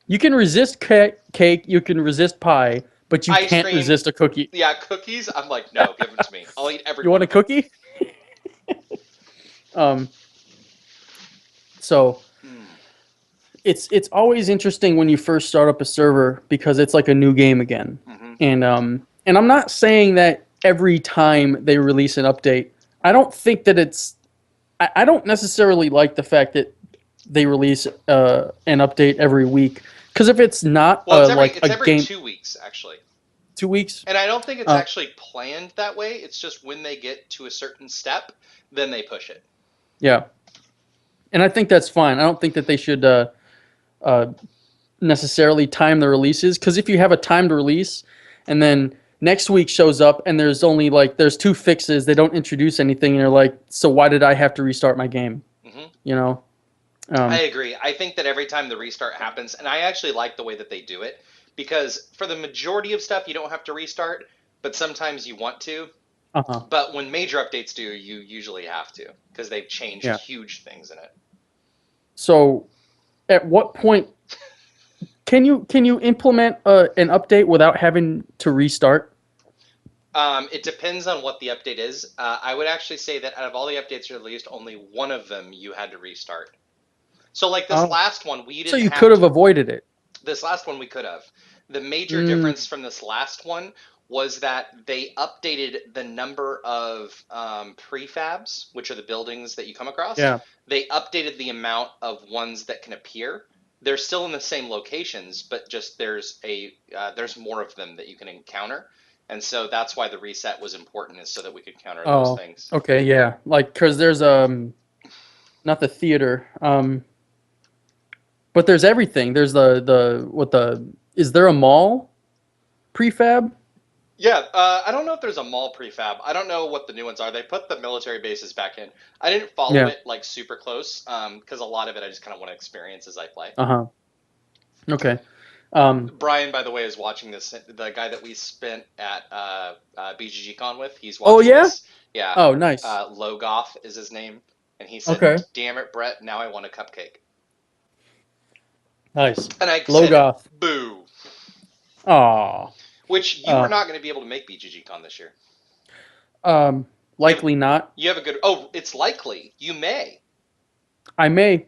You can resist cake. You can resist pie, but you ice can't cream. resist a cookie. Yeah, cookies. I'm like, no, give them to me. I'll eat every You one want a of them. cookie? Um, so Mm, it's always interesting when you first start up a server because it's like a new game again. hmm And I'm not saying that every time they release an update, I don't think that it's I don't necessarily like the fact that they release an update every week because if it's not Well, like it's a every game 2 weeks actually, 2 weeks. and I don't think it's uh, actually planned that way. It's just when they get to a certain step, then they push it. yeah, and I think that's fine. I don't think that they should uh, necessarily time the releases because if you have a timed release and then next week shows up and there's only like there's 2 fixes, they don't introduce anything, and you're like, so why did I have to restart my game? hmm You know. I Um, agree. I think that every time the restart happens, and I actually like the way that they do it because for the majority of stuff, you don't have to restart, but sometimes you want to. uh-huh. But when major updates do, you usually have to because they've changed Yeah. huge things in it. So at what point can you implement an update without having to restart? It depends on what the update is. I would actually say that out of all the updates released, only one of them you had to restart. So, like this Oh, last one, we so didn't you have could have to. avoided it. This last one we could have. The major Mm, difference from this last one was that they updated the number of prefabs, which are the buildings that you come across. yeah. They updated the amount of ones that can appear. They're still in the same locations, but just there's more of them that you can encounter, and so that's why the reset was important, is so that we could counter those Oh, things. okay, yeah. Like, cause there's not the theater, but there's everything. There's the what the is there a mall prefab? Yeah, I don't know if there's a mall prefab. I don't know what the new ones are. They put the military bases back in. I didn't follow Yeah. it like super close, because a lot of it I just kind of want to experience as I play. Uh huh. Okay. Um. Brian, by the way, is watching this. The guy that we spent at BGG with, he's Oh watching yeah. this. Yeah, Oh, nice. Logoth is his name, and he said, Okay. "Damn it, Brett! Now I want a cupcake." Nice. And I said, Logoth. "Boo!" Aw. Which you are Um. not going to be able to make BGG this year. Um. You have Likely not. you have a good. Oh, it's likely you may. I may.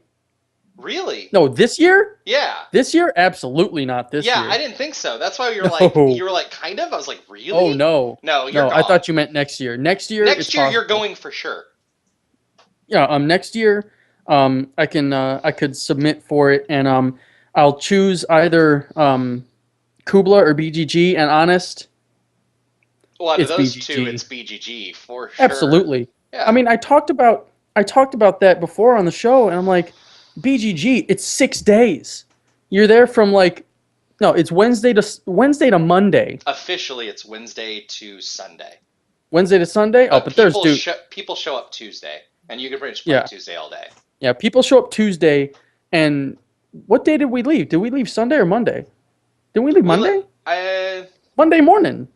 Really? No, this year. Yeah. This year, absolutely not this Yeah, I year. didn't think so. That's why No. you were like kind of. I was like, Oh really? no. No, you're No, I gone. thought you meant next year. Next year, it's Next year you're possible. going for sure. Yeah. Next year, I could submit for it, and I'll choose either Kubla or BGG. And honest, Well, out of it's those two, BGG. it's BGG for sure. Absolutely. I Yeah. mean, I talked about that before on the show, and I'm like, BGG. It's 6 days. You're there from like no, it's Wednesday to Monday. Officially, it's Wednesday to Sunday, Wednesday to Sunday. Oh, but but there's dude. people show up Tuesday, and you can pretty much play Yeah, Tuesday all day. yeah. People show up Tuesday, and what day did we leave? Did we leave Sunday or Monday? Did we leave We let. Monday? Monday morning.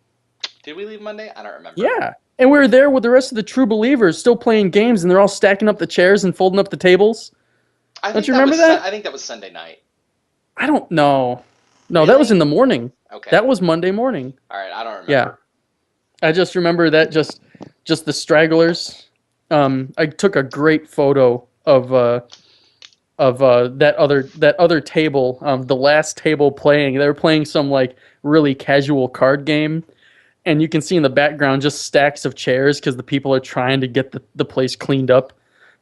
Did we leave Monday? I don't remember. Yeah. And we were there with the rest of the true believers still playing games, and they're all stacking up the chairs and folding up the tables. Don't you remember that? I think that was Sunday night. I don't know. No, that was Really? in the morning. Okay. That was Monday morning. All right. I don't Yeah. remember. I just remember that just the stragglers. I took a great photo of that other table, the last table playing. They were playing some like really casual card game, and you can see in the background just stacks of chairs because the people are trying to get the place cleaned up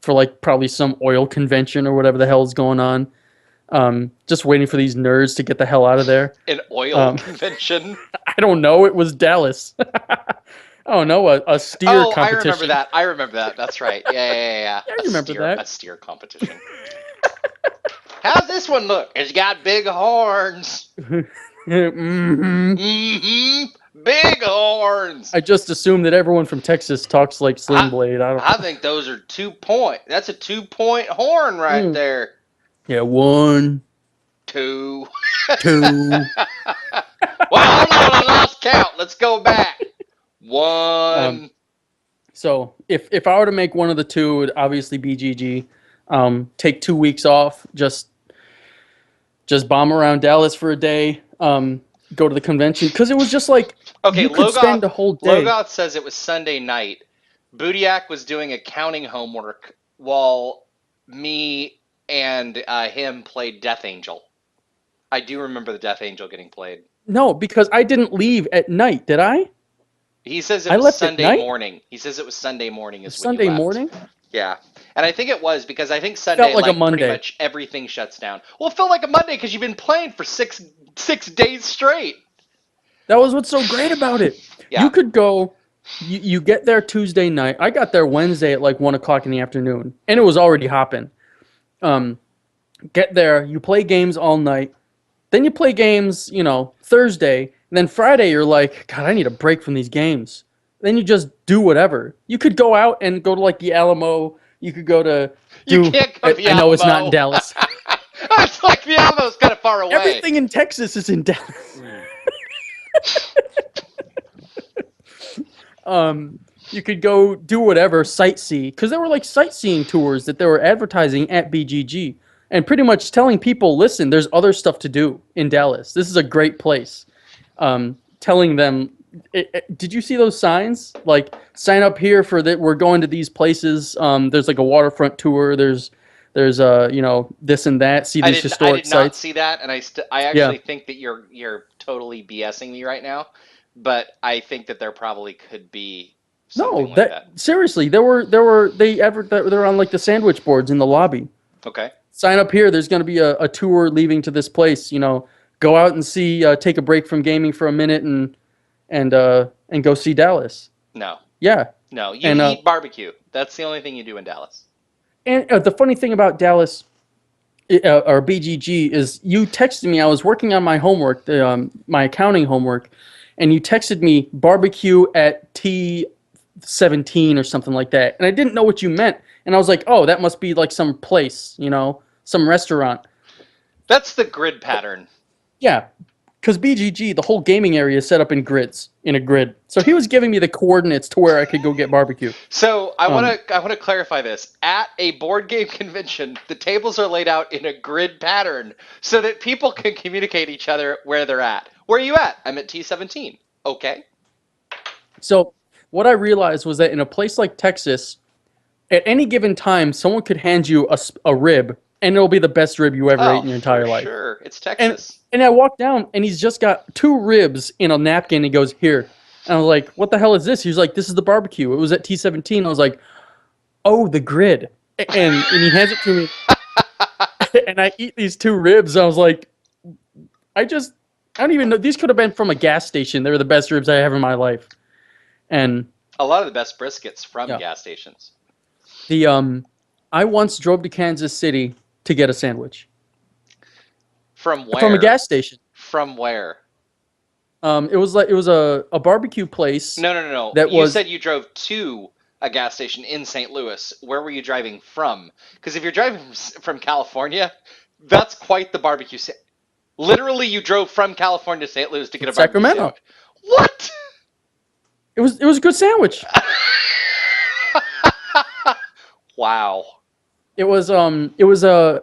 for like probably some oil convention or whatever the hell is going on. Just waiting for these nerds to get the hell out of there. An oil Um, convention. I don't know. It was Dallas. I don't know, a steer Oh, I remember competition. that. I remember that. That's right. Yeah, yeah, yeah, yeah. Yeah, you remember A that. steer competition. How's this one look? It's got big horns. Hmm. Mm-hmm. Big horns. I just assume that everyone from Texas talks like Sling I Blade. I don't. I think those are 2 point. That's a 2 point horn right Mm. there. Yeah, one, Two. two. Well, hold on, I lost count. Let's go back. Um, One. so if I were to make one of the two, it would obviously be GG. Take 2 weeks off, just bomb around Dallas for a day. Go to the convention because it was just like Okay, you could Logoth. spend a whole day. Logoth says it was Sunday night. Bootiak was doing accounting homework while me and him played Death Angel. I do remember the Death Angel getting played. No, because I didn't leave at night, did I? He says it I was left at Sunday night. morning. He says it was Sunday morning is when you Sunday left. morning. Yeah. And I think it was because I think Felt Sunday, like a like, pretty Monday. much everything shuts down. Well, it felt like a Monday because you've been playing for six days straight. That was what's so great about it. Yeah. You could go. You get there Tuesday night. I got there Wednesday at like 1 o'clock in the afternoon, and it was already hopping. Get there. You play games all night. Then you play games, Thursday. And then Friday, you're like, God, I need a break from these games. Then you just do whatever. You could go out and go to like the Alamo. You could go to You can't go to the I know it's not in Alamo. Dallas. It's like the Alamo's kind of far away. Everything in Texas is in Dallas. You could go do whatever, sightsee, because there were like sightseeing tours that they were advertising at BGG and pretty much telling people, listen, there's other stuff to do in Dallas. This is a great place. Telling them, did you see those signs? Like, sign up here for that. We're going to these places. There's like a waterfront tour. There's this and that. See these I historic did not sites. see that, and I actually think that you're totally BSing me right now. But I think that there probably could be something No, like that that. seriously, they're on like the sandwich boards in the lobby. Okay. Sign up here. There's going to be a tour leaving to this place. Go out and see. Take a break from gaming for a minute and go see Dallas. No. Yeah, No. You and eat barbecue. That's the only thing you do in Dallas. the funny thing about Dallas or BGG is you texted me. I was working on my homework, my accounting homework, and you texted me barbecue at T17 or something like that, and I didn't know what you meant, and I was like, oh, that must be like some place, some restaurant. That's the grid pattern. Yeah, because BGG, the whole gaming area is set up in a grid. So he was giving me the coordinates to where I could go get barbecue. So I want to clarify this. At a board game convention, the tables are laid out in a grid pattern so that people can communicate each other where they're at. Where are you at? I'm at T17. Okay. So what I realized was that in a place like Texas, at any given time, someone could hand you a rib, and it'll be the best rib you ever ate in your entire life. Sure. It's And Texas. and I walked down, and he's just got 2 ribs in a napkin. He goes, here. And I was like, what the hell is this? He was like, this is the barbecue. It was at T17. I was like, oh, the grid. And he hands it to me. And I eat these 2 ribs. I was like, I don't even know. These could have been from a gas station. They were the best ribs I have in my life. And A lot of the best briskets from Yeah. gas stations. I once drove to Kansas City to get a sandwich From where? from a gas station. From where? It was a barbecue place. No. That You was said you drove to a gas station in St. Louis. Where were you driving from? Because if you're driving from California, that's quite the barbecue. Literally, you drove from California to St. Louis to get a barbecue Sacramento. sandwich. What? It was a good sandwich. Wow. It was a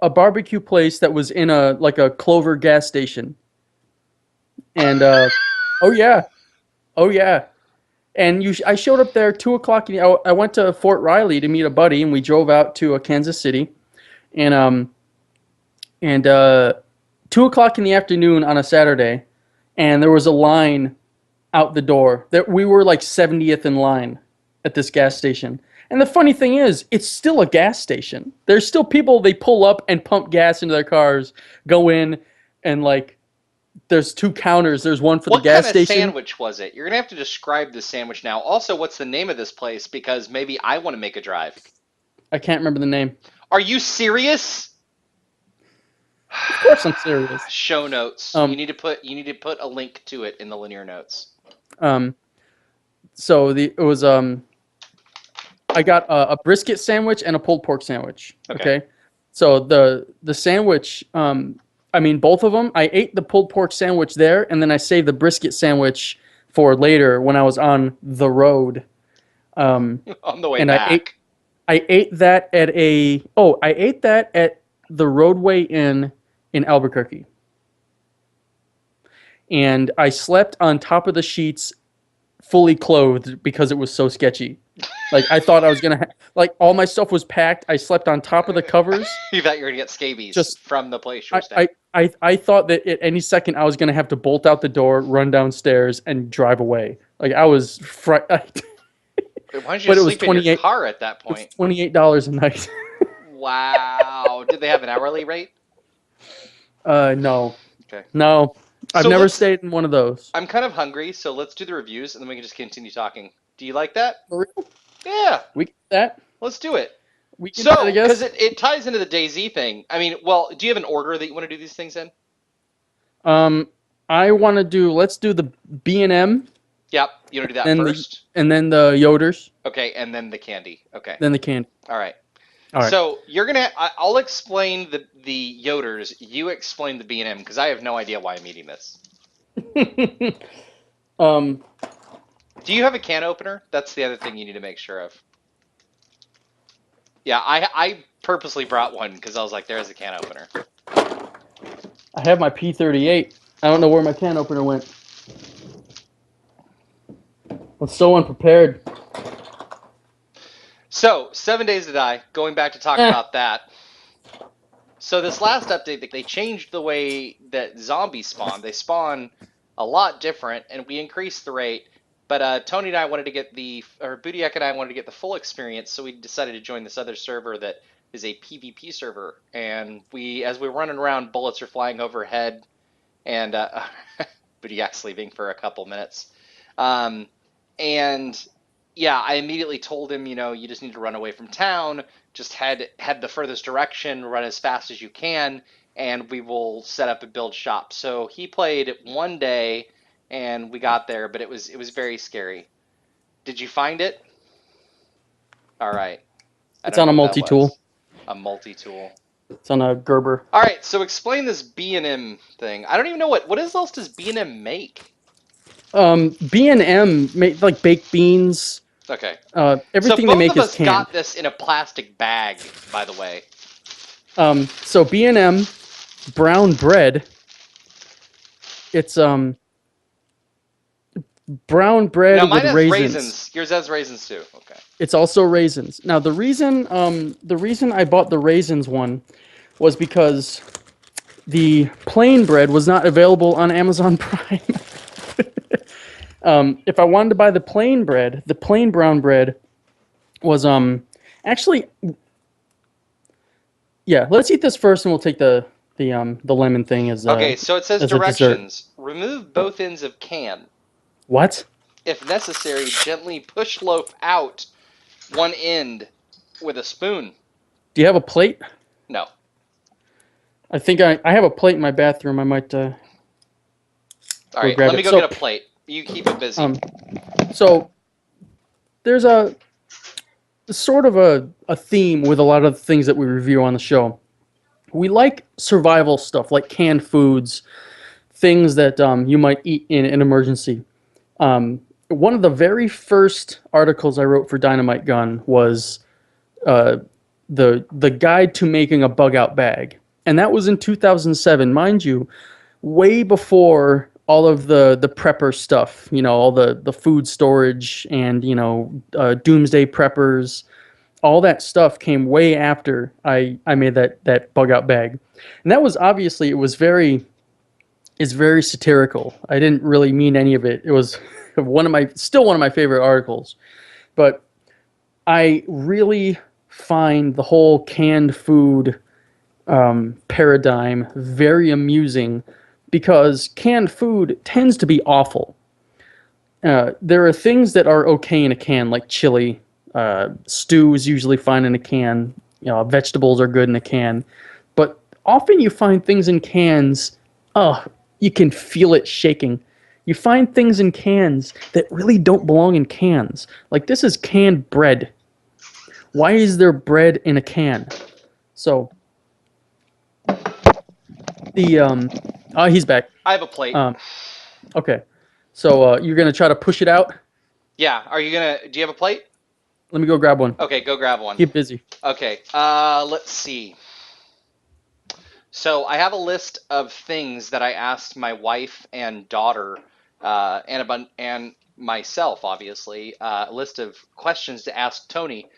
barbecue place that was in a Clover gas station. And oh yeah. And I showed up there 2 o'clock. I went to Fort Riley to meet a buddy, and we drove out to Kansas City. and and 2 o'clock in the afternoon on a Saturday, and there was a line out the door. That we were like 70th in line at this gas station. And the funny thing is, it's still a gas station. There's still people, they pull up and pump gas into their cars, go in, and like there's two counters. There's one for the What gas kind of station. sandwich was it? You're gonna have to describe the sandwich now. Also, what's the name of this place? Because maybe I want to make a drive. I can't remember the name. Are you serious? Of course I'm serious. Show notes. Um, You need to put a link to it in the linear notes. um, so it was I got a brisket sandwich and a pulled pork sandwich. Okay. Okay. So the sandwich, I mean both of them. I ate the pulled pork sandwich there, and then I saved the brisket sandwich for later when I was on the road. On the way And back. I ate that at I ate that at the Roadway Inn in Albuquerque. And I slept on top of the sheets fully clothed because it was so sketchy. Like I thought I was gonna like all my stuff was packed. I slept on top of the covers. You thought you were gonna get scabies Just from the place you were staying. I thought that at any second I was gonna have to bolt out the door, run downstairs, and drive away. Like I was frightened. Why don't you But it just was sleep in your 28 car at that It was point? $28 a night. Wow. Did they have an hourly rate? No, Okay. no, I've So never stayed in one of those. I'm kind of hungry, so let's do the reviews and then we can just continue talking. Do you like that? For real? Yeah, We can do that. let's do it. We can do that, So, I because guess. it ties into the DayZ thing. I mean, well, do you have an order that you want to do these things in? Um, I want to do. Let's do the B&M, Yep. You want to do that then first? and then the Yoders, Okay, and then the candy. Okay. then the candy. All right. All right. So you're gonna. I'll explain the Yoders. You explain the B&M because I have no idea why I'm eating this. um, Do you have a can opener? That's the other thing you need to make sure of. Yeah, I purposely brought one because I was like, there's a can opener. I have my P38. I don't know where my can opener went. I'm so unprepared. So 7 Days to Die. Going back to talk Eh. about that. So this last update, they changed the way that zombies spawn. They spawn a lot different, and we increased the rate. But Tony and I wanted to get Budiak and I wanted to get the full experience, so we decided to join this other server that is a PvP server. And as we were running around, bullets are flying overhead, and Budiak's leaving for a couple minutes. And yeah, I immediately told him, you just need to run away from town, just head the furthest direction, run as fast as you can, and we will set up and build shop. So he played one day, and we got there, but it was very scary. Did you find it? All right. I It's don't on a know what that multi-tool. was. A multi-tool. It's on a Gerber. All right, so explain this B&M thing. I don't even know what else does B&M make? B&M make like baked beans. Okay. Everything so they make both of is us canned. got this in a plastic bag, by the way. So B&M brown bread. It's brown bread Now mine with has raisins. Yours has raisins too. Okay. It's also raisins. Now the reason I bought the raisins one was because the plain bread was not available on Amazon Prime. If I wanted to buy the plain bread, the plain brown bread was actually, yeah. Let's eat this first, and we'll take the lemon thing as Okay, so it says as a dessert. directions. Remove both ends of can. What? If necessary, gently push loaf out one end with a spoon. Do you have a plate? No. I think I have a plate in my bathroom. I might. All right, grab let me it. go So- get a plate. You keep it busy. So there's a sort of a theme with a lot of the things that we review on the show. We like survival stuff, like canned foods, things that you might eat in an emergency. One of the very first articles I wrote for Dynamitegun was the guide to making a bug out bag, and that was in 2007, mind you, way before all of the prepper stuff, all the food storage and doomsday preppers. all that stuff came way after I made that bug out bag, and that was obviously it was very is very satirical. I didn't really mean any of it. It was still one of my favorite articles, but I really find the whole canned food paradigm very amusing because canned food tends to be awful. There are things that are okay in a can, like chili. Stew is usually fine in a can. Vegetables are good in a can. But often you find things in cans, oh, you can feel it shaking. You find things in cans that really don't belong in cans. Like this is canned bread. Why is there bread in a can? So the he's back. I have a plate. Um, okay. So you're gonna try to push it out. Yeah, are you gonna? Do you have a plate? Let me go grab one. Okay, go grab one. Keep busy. Okay, let's see. So I have a list of things that I asked my wife and daughter, and myself, obviously, a list of questions to ask Tony,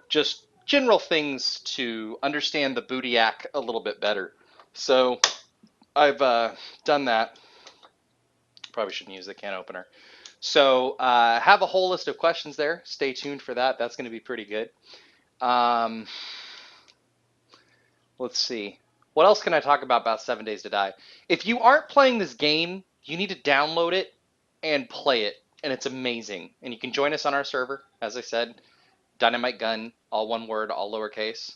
just general things to understand the Bootiac a little bit better. So I've done that. Probably shouldn't use the can opener. So have a whole list of questions there. Stay tuned for that. That's going to be pretty good. Um, let's see. What else can I talk about 7 Days to Die? If you aren't playing this game, you need to download it and play it, and it's amazing. And you can join us on our server, as I said, Dynamitegun, all one word, all lowercase.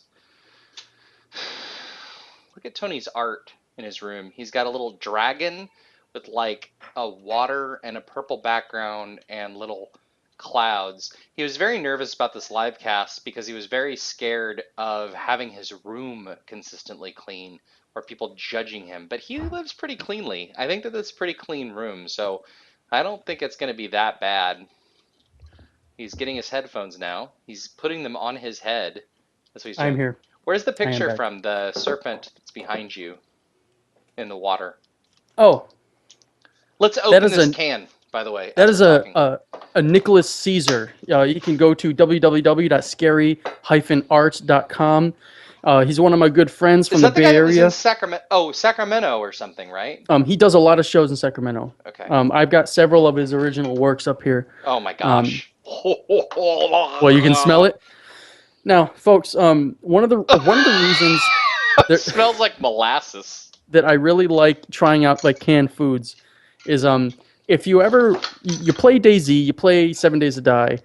Look at Tony's art in his room. He's got a little dragon with like a water and a purple background and little clouds. He was very nervous about this live cast because he was very scared of having his room consistently clean or people judging him. But he lives pretty cleanly. I think that it's a pretty clean room, so I don't think it's going to be that bad. He's getting his headphones now. He's putting them on his head. That's what he's I'm doing. here. Where's the I am picture back. from? The serpent that's behind you in the water. Oh, Let's that open is this a can, by the way, that as we're is talking. a Nicholas Caesar. You can go to www.scary-arts.com. He's one of my good friends Is from the that the guy Bay that was in Area. Sacramento? Oh, Sacramento or something, right? He does a lot of shows in Sacramento. Okay. I've got several of his original works up here. Oh my Um, gosh. well, you can smell it now, folks. One of the reasons there, Smells like molasses. that I really like trying out like canned foods is if you ever you play DayZ, you play 7 Days to Die,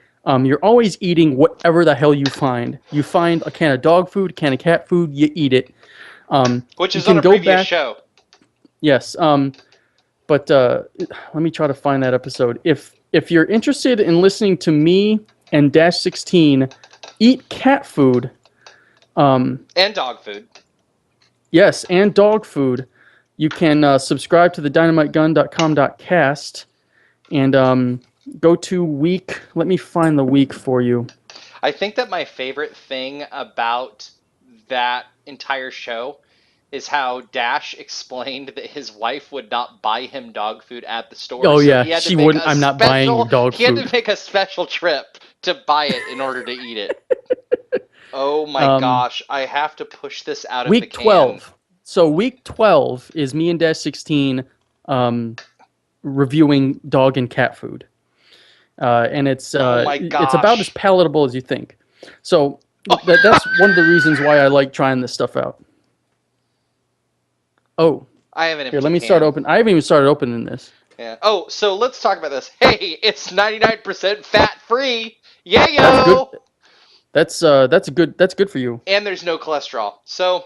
you're always eating whatever the hell you find. You find a can of dog food, a can of cat food, you eat it. Which You is on can a go previous back, show. yes, but let me try to find that episode. If you're interested in listening to me and Dash 16 eat cat food, And dog food. yes, and dog food, you can subscribe to the dynamitegun.com.cast and go to week. Let me find the week for you. I think that my favorite thing about that entire show is how Dash explained that his wife would not buy him dog food at the store, Oh so yeah, she wouldn't. I'm not buying you dog he had to food. make a special trip to buy it in order to eat it. Oh my Um, gosh, I have to push this out of the week can. 12. So week 12 is me and Dash 16 um, reviewing dog and cat food, and Oh my it's about as gosh. palatable as you think. So that's one of the reasons why I like trying this stuff out. Oh, I have an here, empty let me start can. open. I haven't even started opening this. Yeah. Oh, so let's talk about this. Hey, it's 99% fat free. Yeah, That's good. yo. That's good for you. And there's no cholesterol. So,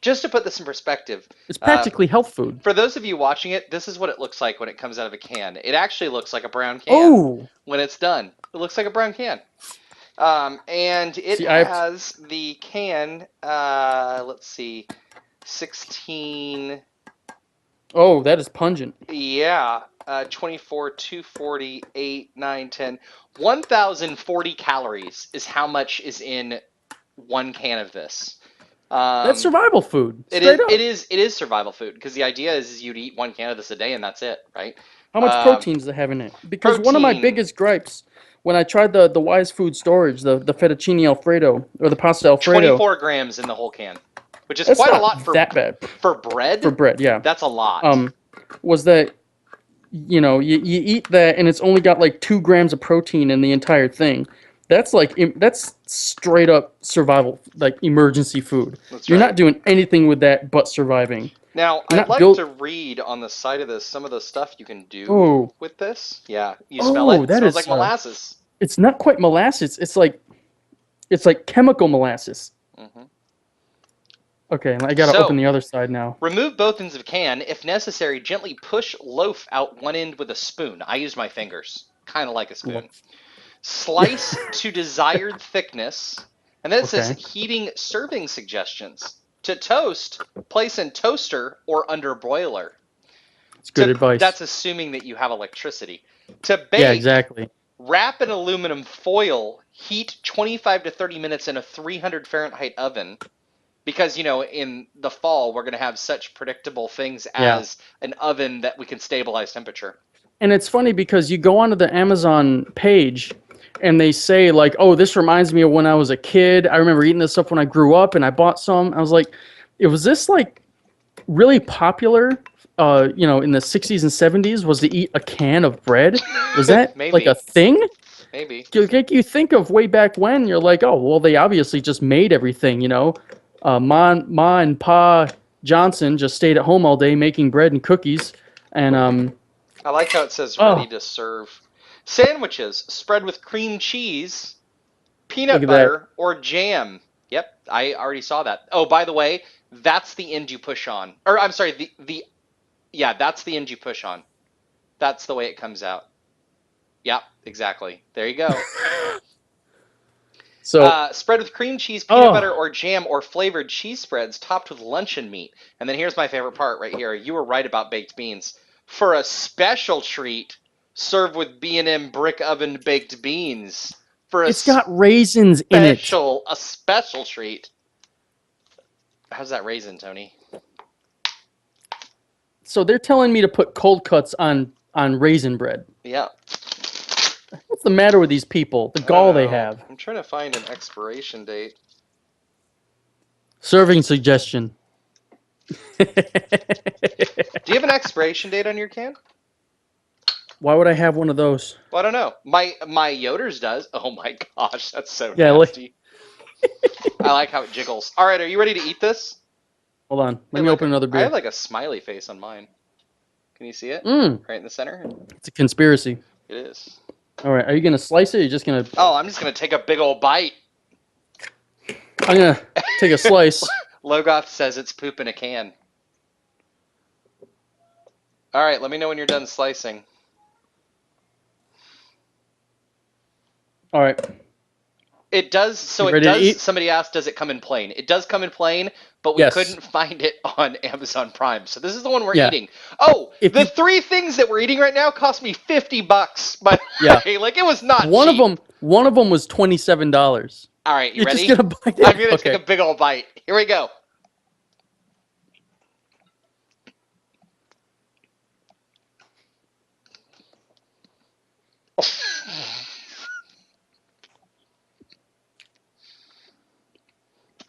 just to put this in perspective, It's uh, practically health food. for those of you watching it, this is what it looks like when it comes out of a can. It actually looks like a brown can Oh, when it's done. It looks like a brown can. And it see, I have. has the can, let's see, 16, Oh, that is pungent. yeah, 24, 240, 8, 9, 10. 1,040 calories is how much is in one can of this. That's survival food, It is straight up. it is survival food because the idea is you'd eat one can of this a day and that's it, right? How much Um, protein does it have in it? Because one of my protein. biggest gripes when I tried the Wise Food Storage, the fettuccine Alfredo or the pasta Alfredo, 24 grams in the whole can, which is that's quite a not lot that bad for for bread. bread. Yeah. That's a lot. Um, was that you eat that and it's only got like 2 grams of protein in the entire thing. That's like that's straight up survival, like emergency food. That's You're right. not doing anything with that but surviving. Now, You're I'd not like to built. read on the side of this some of the stuff you can do Oh, with this. Yeah, you smell it? oh, It that smells is. like molasses. It's not quite molasses. It's like chemical molasses. Hmm. Okay, I gotta open So, the other side now. remove both ends of can. If necessary, gently push loaf out one end with a spoon. I use my fingers, kind of like a spoon. Yeah. Slice to desired thickness. And then it says Okay, heating serving suggestions. To toast, place in toaster or under broiler. it's good advice. That's assuming that you have electricity. To Yeah, bake, exactly. wrap in aluminum foil, heat 25 to 30 minutes in a 300 Fahrenheit oven. Because, in the fall, we're going to have such predictable things Yeah. as an oven that we can stabilize temperature. And it's funny because you go onto the Amazon page and they say like, "Oh, this reminds me of when I was a kid. I remember eating this stuff when I grew up and I bought some." I was like, was this like really popular in the 60s and 70s was to eat a can of bread? Was that like a Maybe. thing? Maybe. You think of way back when, you're like, "Oh, well, they obviously just made everything. Ma and Pa Johnson just stayed at home all day making bread and cookies, and I like how it says ready oh, to serve. Sandwiches spread with cream cheese, look peanut at that. butter, or jam. Yep, I already saw that. Oh, by the way, that's the end you push on. Or I'm sorry, the yeah, that's the end you push on. That's the way it comes out. Yep, exactly. There you go. So, Spread with cream cheese, peanut butter, oh, or jam, or flavored cheese spreads topped with luncheon meat. And then here's my favorite part right here. You were right about baked beans. For a special treat, serve with B&M brick oven baked beans. For it's got raisins in it. a special treat. How's that raisin, Tony? So they're telling me to put cold cuts on raisin bread. Yeah, What's the matter with these people? The I don't gall they know. have. I'm trying to find an expiration date. Serving suggestion. Do you have an expiration date on your can? Why would I have one of those? Well, I don't know. My Yoder's does. Oh my gosh, that's so Yeah, nasty. I like how it jiggles. All right, are you ready to eat this? hold on. I Let have me like open a, another I have beer. like a smiley face on mine. Can you see it? Mmm, Right in the center? it's a conspiracy. It is. All right, are you gonna slice it? Or are you just gonna? Oh, I'm just gonna take a big old bite. I'm gonna take a slice. Logoth says it's poop in a can. All right, let me know when you're done slicing. All right, It does. So you it ready to does. eat? Somebody asked, does it come in plain? It does come in plain, but we Yes. couldn't find it on Amazon Prime. So this is the one we're Yeah. eating. Oh, If the you, three things that we're eating right now cost me $50. By the yeah, way, like it was not one of cheap. them, one of them was $27. All right, you You're just ready? gonna bite I'm it? gonna take Okay. a big old bite. Here we go.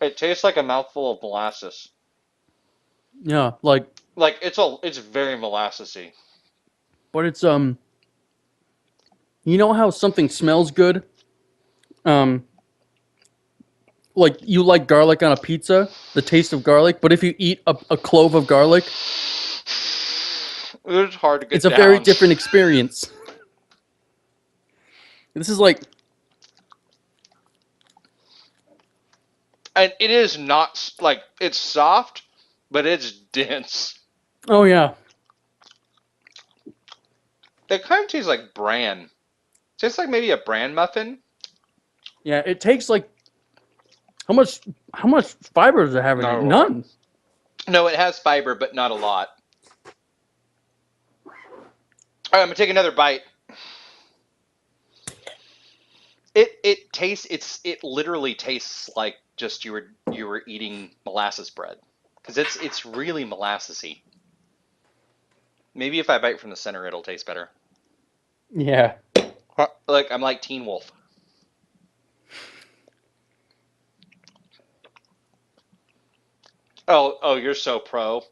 It tastes like a mouthful of molasses. Yeah, like, Like it's very molassesy. but it's you know how something smells good? Um, like you like garlic on a pizza, the taste of garlic, but if you eat a clove of garlic, It's hard to it's get a very down. different experience. This is like, And it is not like it's soft, but it's dense. oh yeah, It kind of tastes like bran. Tastes like maybe a bran muffin. yeah. It takes like how much fiber does it have in Not it? a lot. None. No, it has fiber, but not a lot. All right, I'm gonna take another bite. It literally tastes like just you were eating molasses bread because it's really molassesy. Maybe if I bite from the center, it'll taste better. Yeah. Like I'm like Teen Wolf. Oh, you're so pro.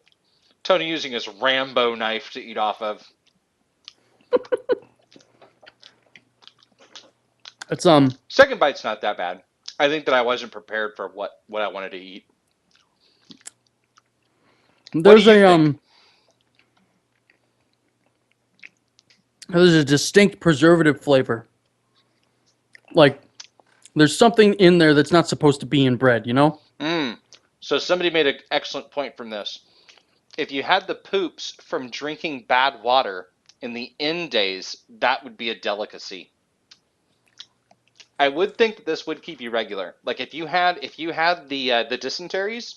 Tony using his Rambo knife to eat off of. It's Second bite's not that bad. I think that I wasn't prepared for what I wanted to eat. What do there's you think? there's a distinct preservative flavor. Like there's something in there that's not supposed to be in bread, you know? Mm. So somebody made an excellent point from this. If you had the poops from drinking bad water in the end days, that would be a delicacy. I would think that this would keep you regular. Like if you had the dysenteries,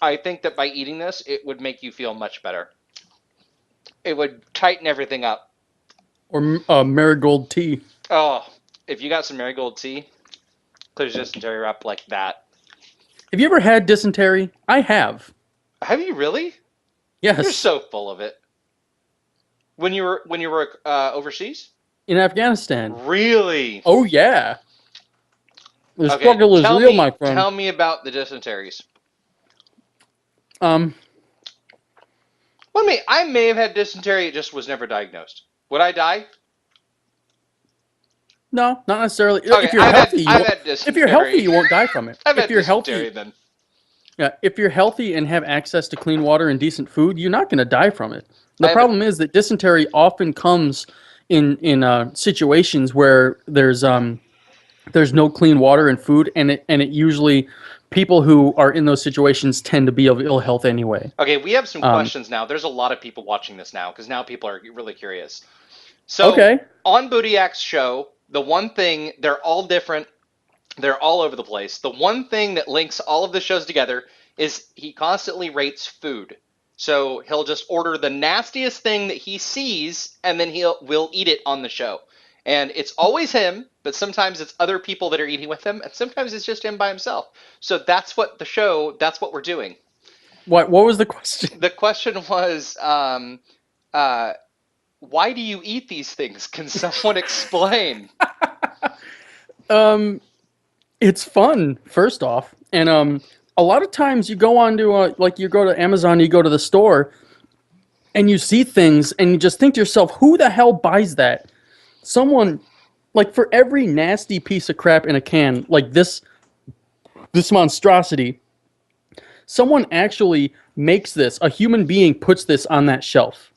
I think that by eating this, it would make you feel much better. It would tighten everything up. Or marigold tea. Oh, if you got some marigold tea, clears dysentery up like that. Have you ever had dysentery? I have. Have you really? You're Yes, so full of it. When you were overseas? in Afghanistan. Really? Oh yeah. The Okay, struggle is tell real, me my friend. tell me about the dysenteries. Um, Well, I may have had dysentery, it just was never diagnosed. Would I die? no, not necessarily. Okay, If you're healthy, you I've won't. had If you're healthy, dysentery. you won't die from it. I've If had you're dysentery healthy, then. yeah. If you're healthy and have access to clean water and decent food, you're not going to die from it. I The have a problem is that dysentery often comes in situations where there's no clean water and food, and it usually people who are in those situations tend to be of ill health anyway. Okay, we have some Um, questions now. There's a lot of people watching this now because now people are really curious. So okay, on Bootiak's show, the one thing they're all different, they're all over the place. The one thing that links all of the shows together is he constantly rates food. So he'll just order the nastiest thing that he sees, and then will eat it on the show. And it's always him, but sometimes it's other people that are eating with him, and sometimes it's just him by himself. So that's what we're doing. what was the question? The question was, uh, why do you eat these things? Can someone explain? Um, it's fun, first off, and a lot of times you go on to like you go to Amazon, you go to the store, and you see things, and you just think to yourself, who the hell buys that? Someone like for every nasty piece of crap in a can, like this monstrosity, someone actually makes this. A human being puts this on that shelf,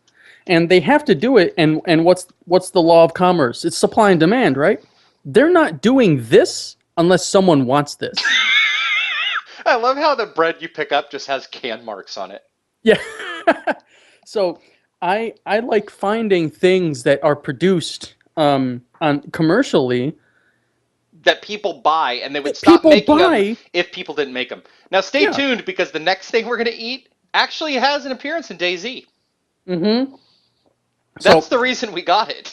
and they have to do it. And what's the law of commerce? It's supply and demand, right? They're not doing this unless someone wants this. I love how the bread you pick up just has can marks on it Yeah. So I like finding things that are produced on commercially that people buy, and they would that stop people making them buy. if people didn't make them. Now, stay Yeah. tuned because the next thing we're going to eat actually has an appearance in DayZ. Mm-hmm. That's So the reason we got it.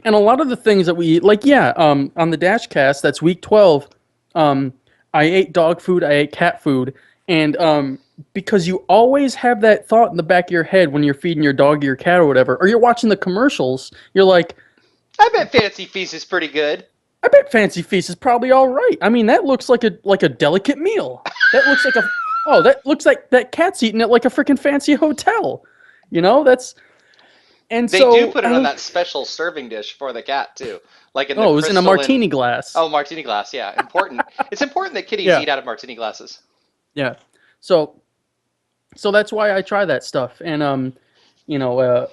and a lot of the things that we eat, like yeah, on the Dash Cast, that's week 12. Um, I ate dog food, I ate cat food, and because you always have that thought in the back of your head when you're feeding your dog or your cat or whatever, or you're watching the commercials, you're like, I bet Fancy Feast is pretty good. I bet Fancy Feast is probably all right. I mean, that looks like a delicate meal. That looks like a oh, that looks like that cat's eating it like a freaking fancy hotel. You know, that's and They do so put it on that special serving dish for the cat too, like in the oh, it was in a crystalline. martini glass. Oh, martini glass. Yeah, important. It's important that kitties Yeah, eat out of martini glasses. yeah. So that's why I try that stuff. And you know,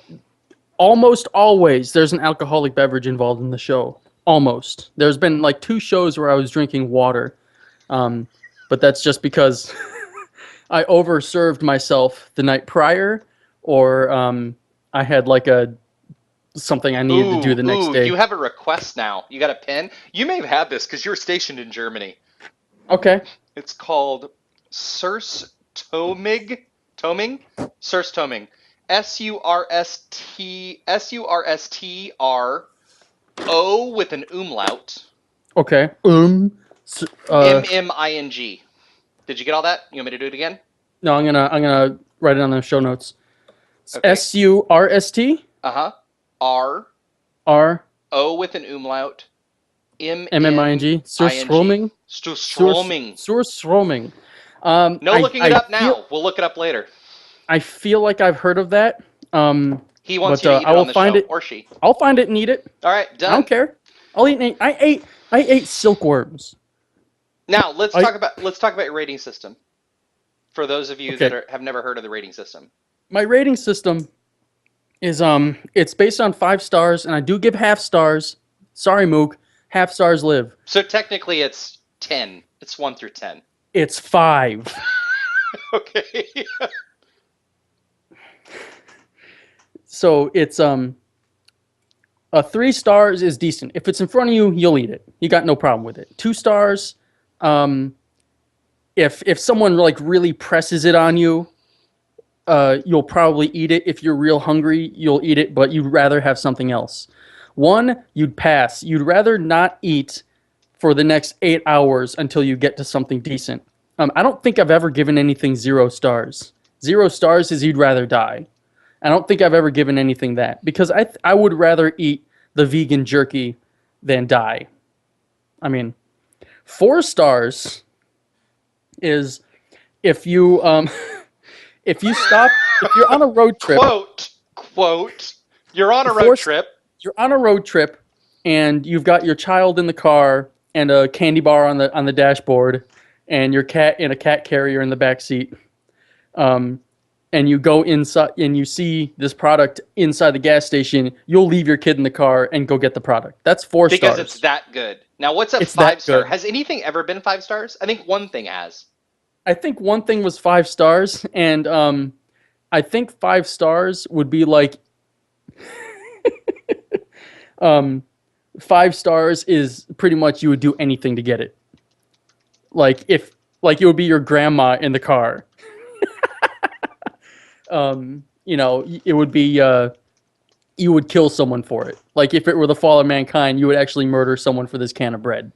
almost always there's an alcoholic beverage involved in the show. Almost. There's been like 2 shows where I was drinking water. Um, but that's just because I overserved myself the night prior, or I had like a something I needed to do Ooh, the next ooh, you day. have a request now. You got a pen? You may have had this because you're stationed in Germany. Okay. It's called Surstomig, Toming, Surstoming, Surstro with an umlaut, Okay. Mming. Did you get all that? You want me to do it again? No, I'm gonna write it on the show notes. Okay. SURST Uh huh. R R O with an umlaut, MMING. MNING. Surstroming. Stroming. Surstroming. No looking it I up feel now. We'll look it up later. like I've heard of that. He wants But you to eat I it will on the find show, it. or she. I'll find it and eat it. All right, I don't done. care. I'll eat. I ate silkworms. Now let's I talk about your rating system. For those of you that Okay. have never heard of the rating system. My rating system is it's based on 5 stars, and I do give half stars. Sorry, Mook. Half stars live. So technically it's 10. It's 1 through 10. It's 5. Okay. So it's a 3 stars is decent. If it's in front of you, you'll eat it. You got no problem with it. 2 stars, if someone like really presses it on you, you'll probably eat it. If you're real hungry, you'll eat it, but you'd rather have something else. 1, you'd pass. You'd rather not eat for the next 8 hours until you get to something decent. I don't think I've ever given anything 0 stars. 0 stars is you'd rather die. I don't think I've ever given anything that because I would rather eat the vegan jerky than die. I mean, 4 stars is if you if you're on a road trip. Quote, you're on a road Four, trip. You're on a road trip and you've got your child in the car and a candy bar on the dashboard and your cat in a cat carrier in the back seat. And you go inside and you see this product inside the gas station, you'll leave your kid in the car and go get the product. That's 4 stars. Because it's that good. Now, what's a It's that 5-star? good. Has anything ever been 5 stars? I think one thing has. I think one thing was 5 stars, and I think 5 stars would be like 5 stars is pretty much you would do anything to get it. Like it would be your grandma in the car. It would be you would kill someone for it. Like if it were the fall of mankind, you would actually murder someone for this can of bread.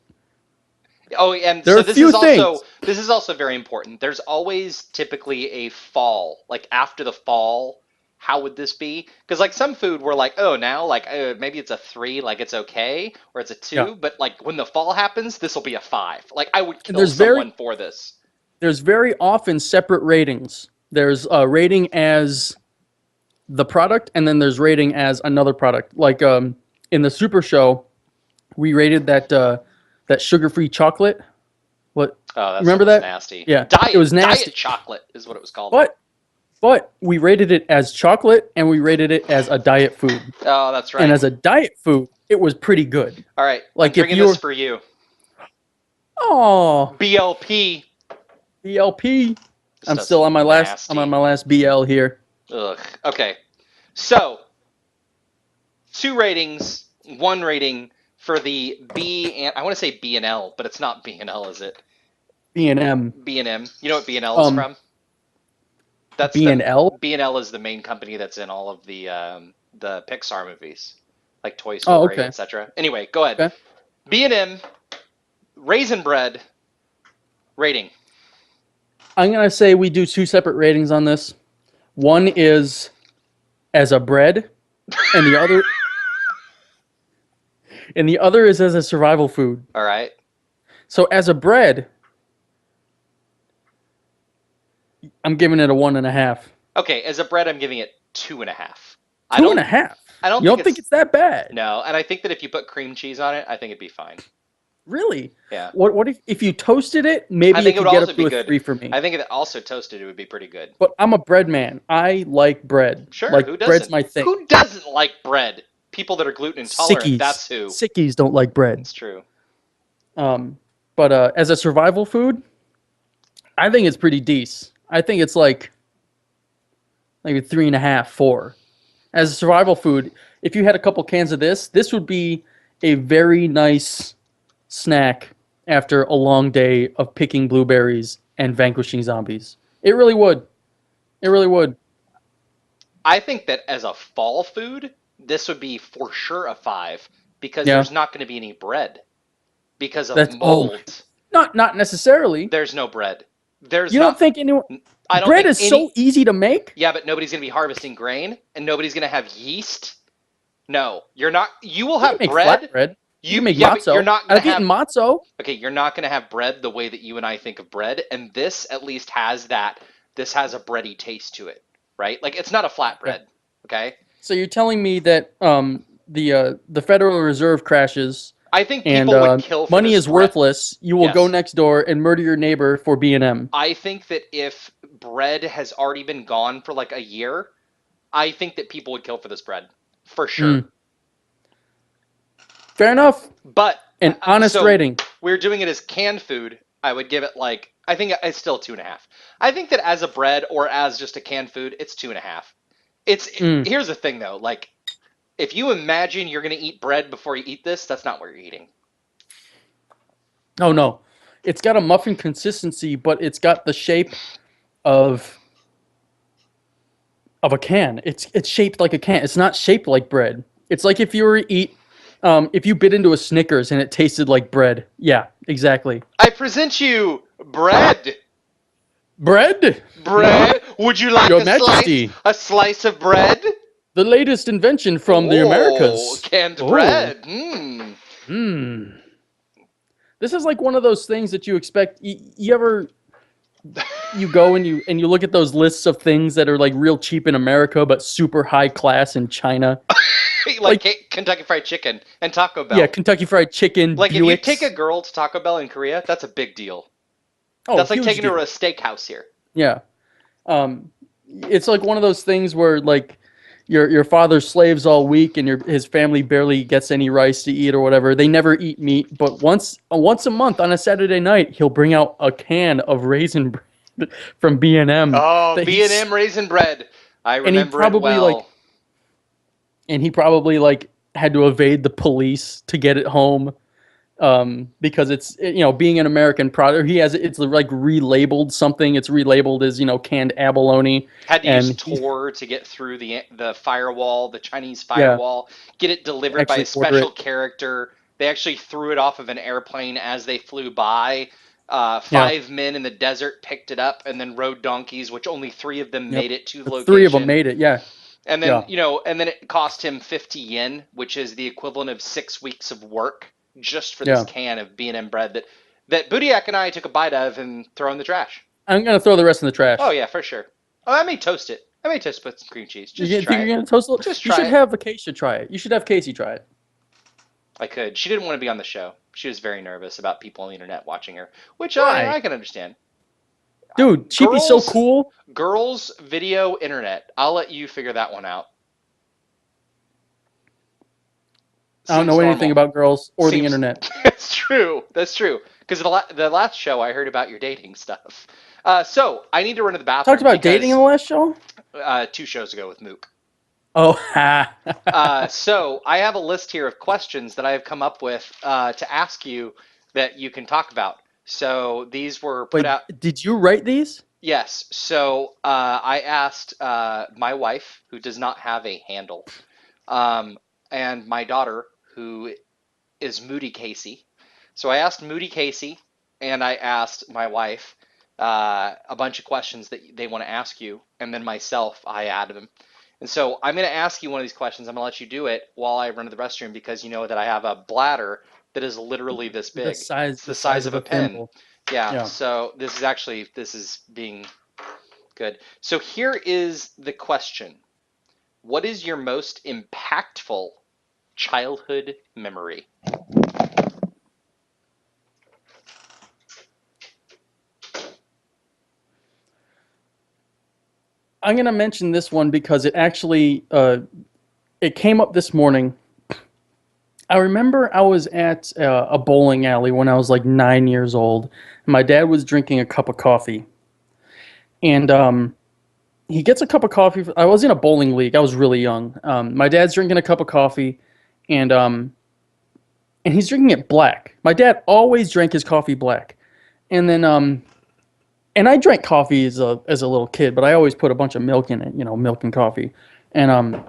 Oh, and There so are a few things. this is also very important. There's always typically a fall. Like after the fall, how would this be? Because like some food we're like, oh, now like maybe it's a 3, like it's okay, or it's a 2. Yeah. But like when the fall happens, this will be a 5. Like I would kill There's someone for this. There's very often separate ratings. There's a rating as the product, and then there's rating as another product. Like in the Super Show, we rated that sugar-free chocolate. What? Oh, that Remember was that? nasty. Yeah, Diet, it was nasty. Diet chocolate is what it was called. But we rated it as chocolate, and we rated it as a diet food. Oh, that's right. And as a diet food, it was pretty good. All right, Like I'm drinking this for you. Oh, BLP. BLP. This I'm stuff's still on my nasty. I'm on my last BL here. Ugh. Okay. So, 2 ratings, 1 rating for the B and I want to say B and L, but it's not B and L, is it? B&M. B&M. You know what B&L is from? That's B&L? B&L is the main company that's in all of the Pixar movies, like Toy Story, okay. etc. Anyway, go ahead. Okay. B&M Raisin Bread rating. I'm going to say we do 2 separate ratings on this. One is as a bread, and the other is as a survival food. All right. So as a bread, I'm giving it a 1.5. Okay, as a bread, I'm giving it 2.5. 2.5? I don't You don't think it's that bad? No, and I think that if you put cream cheese on it, I think it'd be fine. Really? Yeah. What if you toasted it? Maybe I think it it could would get also up to be a good. 3 for me. I think if it also toasted, it would be pretty good. But I'm a bread man. I like bread. Sure, like, who doesn't? Bread's my thing. Who doesn't like bread? People that are gluten intolerant, Sickies. that's who. Sickies don't like bread. It's true. But as a survival food, I think it's pretty decent. I think it's like maybe 3.5, 4. As a survival food, if you had a couple cans of this would be a very nice snack after a long day of picking blueberries and vanquishing zombies. It really would. It really would. I think that as a fall food, this would be for sure a 5 because Yeah. there's not going to be any bread because of That's- mold. Not necessarily. There's no bread. There's You not, don't think anyone... I don't Bread think is so easy to make. Yeah, but nobody's going to be harvesting grain and nobody's going to have yeast. No, you're not. You will You can have make bread. flatbread. You can make Yeah, but you're matzo. not gonna I've eaten have. matzo. Okay, you're not gonna have bread the way that you and I think of bread, and this at least has that. This has a bready taste to it, right? Like it's not a Okay. flatbread. Okay, So you're telling me that the Federal Reserve crashes I think and people would kill for money this is bread. worthless. You will go Yes, next door and murder your neighbor for B&M. I think that if bread has already been gone for like a year, I think that people would kill for this bread for sure. Mm. Fair enough. But An honest so rating. we're doing it as canned food. I would give it like I think it's still 2.5. I think that as a bread or as just a canned food, it's 2.5. Mm. Here's the thing though, like if you imagine you're gonna eat bread before you eat this, that's not what you're eating. Oh no, it's got a muffin consistency, but it's got the shape of a can. It's shaped like a can. It's not shaped like bread. It's like if you were to eat, if you bit into a Snickers and it tasted like bread. Yeah, exactly. I present you bread. Bread, Bread. Would you like Your a slice? Majesty. A slice of bread? The latest invention from the Oh, Americas. canned Oh, bread. Mmm. mmm. This is like one of those things that you expect. You ever you go and you look at those lists of things that are like real cheap in America but super high class in China. Like Like Kentucky Fried Chicken and Taco yeah, Bell. Kentucky Fried Chicken, Like if you take a Buicks. girl to Taco Bell in Korea, that's a big deal. Oh, That's like huge taking her to deal. a steakhouse here. Yeah. Um, it's like one of those things where like your father slaves all week and his family barely gets any rice to eat or whatever. They never eat meat, but once a month on a Saturday night, he'll bring out a can of raisin bread from B&M Oh, that B&M raisin bread. I and he remember it probably well. had to evade the police to get it home because being an American product, it's like relabeled something. It's relabeled as canned abalone, Had to use and he Tor to get through the firewall, the Chinese yeah firewall, get it delivered by a actually order special it. character. They actually threw it off of an airplane as they flew by. Yeah, 5 men in the desert picked it up and then rode donkeys, which only 3 of them yep. made it to the The three of them location. made it. Yeah, And then, yeah. and then it cost him 50 yen, which is the equivalent of 6 weeks of work just for this Yeah. can of B&M bread that Budiak and I took a bite of and throw in the trash. I'm gonna throw the rest in the Oh trash. yeah, for sure. Oh, I may toast it. I may toast with some cream cheese. Just Think try you're it. gonna toast it? Just You try should it. have Acacia try it. You should have Casey try it. I could. She didn't want to be on the show. She was very nervous about people on the internet watching her, which Why, I can understand. dude? She'd be so Girls, cool. girls, video, internet. I'll let you figure that one out. I don't Seems know anything normal. about girls or the Seems internet. that's true. That's true. Because the last show I heard about your dating stuff. So I need to run to the Talked bathroom about dating in because the last show. 2 shows ago with Mook. Oh, ha. So I have a list here of questions that I have come up with to ask you that you can talk about. So these were put Wait, out. did you write these? Yes. So I asked my wife, who does not have a handle, um, and my daughter, who is Moody Casey. So I asked Moody Casey and I asked my wife a bunch of questions that they want to ask you, and then myself, I added them. And so I'm going to ask you one of these questions. I'm going to let you do it while I run to the restroom because you know that I have a bladder that is literally this The big. size It's the the size size of of a a pen. thimble. Yeah, Yeah. so this is being good. So here is the question. What is your most impactful childhood memory? I'm gonna mention this one because it came up this morning. I remember I was at a bowling alley when I was like 9 years old. And my dad was drinking a cup of coffee, and he gets a cup of coffee. I was in a bowling league. I was really young. My dad's drinking a cup of coffee, and he's drinking it black. My dad always drank his coffee black, and then and I drank coffee as a little kid, but I always put a bunch of milk in it. Milk and coffee, and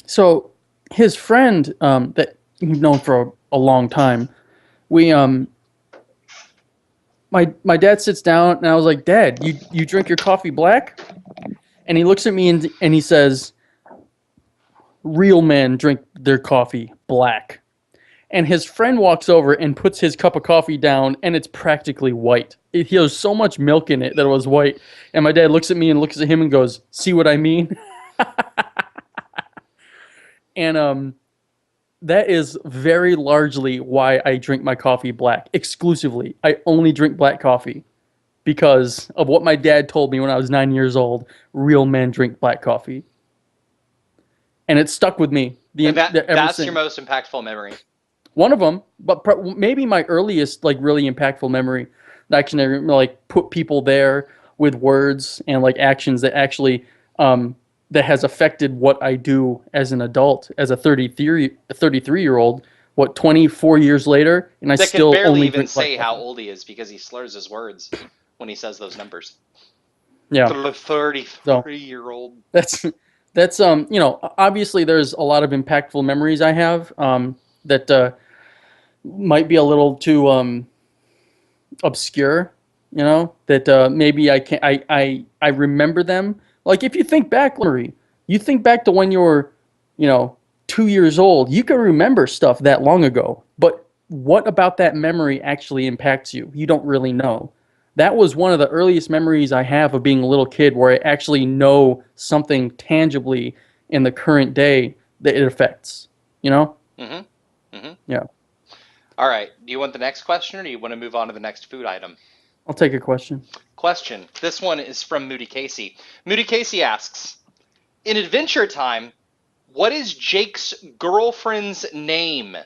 so his friend that he'd known for a long time, we my dad sits down and I was like, Dad, you drink your coffee black? And he looks at me and he says, Real men drink their coffee black. And his friend walks over and puts his cup of coffee down, and it's practically white. He has so much milk in it that it was white. And my dad looks at me and looks at him and goes, "See what I mean?" And that is very largely why I drink my coffee black exclusively. I only drink black coffee because of what my dad told me when I was 9 years old. Real men drink black coffee, and it stuck with me And ever that's your since. most impactful memory. One of them, but maybe my earliest, like really impactful memory that actually like put people there with words and like actions that actually that has affected what I do as an adult, as a 33-year-old. What, 24 years later, and I That can still barely only even drink black say how coffee. old he is because he slurs his words when he says those numbers. Yeah, The so 33-year-old. that's obviously there's a lot of impactful memories I have that might be a little too obscure, that maybe I can I remember them. Like if you think back, Larry, you think back to when you were, you know, 2 years old. You can remember stuff that long ago, but what about that memory actually impacts you? You don't really know. That was one of the earliest memories I have of being a little kid, where I actually know something tangibly in the current day that it affects. You know? Mm-hmm. Mm-hmm. Yeah. All right. Do you want the next question or do you want to move on to the next food item? I'll take a question. Question. This one is from Moody Casey. Moody Casey asks, in Adventure Time, what is Jake's girlfriend's name?